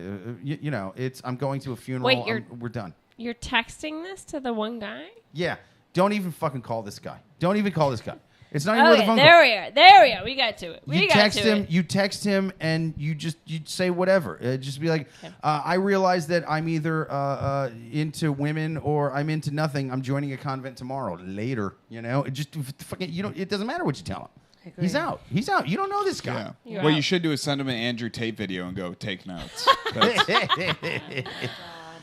I'm going to a funeral. Wait, we're done. You're texting this to the one guy? Yeah. Don't even fucking call this guy. Don't even call this guy. It's not even worth a Okay, phone there call. we are. There we are. We got to it. You text him, and you say whatever. Just be like, Okay. I realize that I'm either into women or I'm into nothing. I'm joining a convent tomorrow. Later, It just fucking It doesn't matter what you tell him. He's out. He's out. You don't know this guy. Yeah. What you should do is send him an Andrew Tate video and go take notes.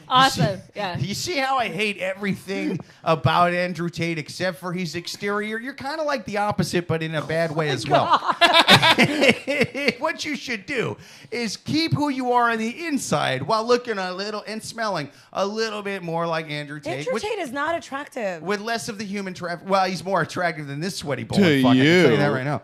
Awesome. Yeah. You see how I hate everything about Andrew Tate except for his exterior? You're kind of like the opposite, but in a bad way as well. What you should do is keep who you are on the inside while looking a little and smelling a little bit more like Andrew Tate. Andrew Tate is not attractive. With less of the human traffic. Well, he's more attractive than this sweaty boy. To Fuck, I can tell you you. that right now.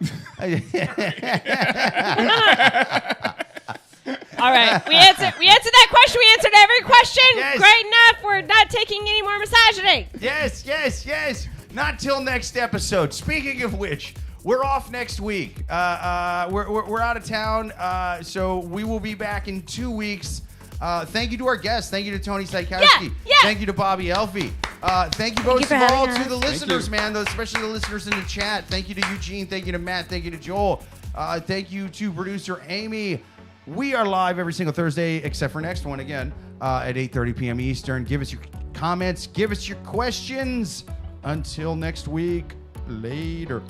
All right. We answered that question. We answered every question. Yes. Great enough. We're not taking any more misogyny. Yes. Not till next episode. Speaking of which, we're off next week. We're out of town, so we will be back in 2 weeks. Thank you to our guests. Thank you to Tony Sykowski. Yeah. Thank you to Bobby Elfie. Thank you most for of all having to the us. listeners, man. Especially the listeners in the chat. Thank you to Eugene. Thank you to Matt. Thank you to Joel. Thank you to producer Amy. We are live every single Thursday, except for next one again, at 8:30 p.m. Eastern. Give us your comments. Give us your questions. Until next week, later.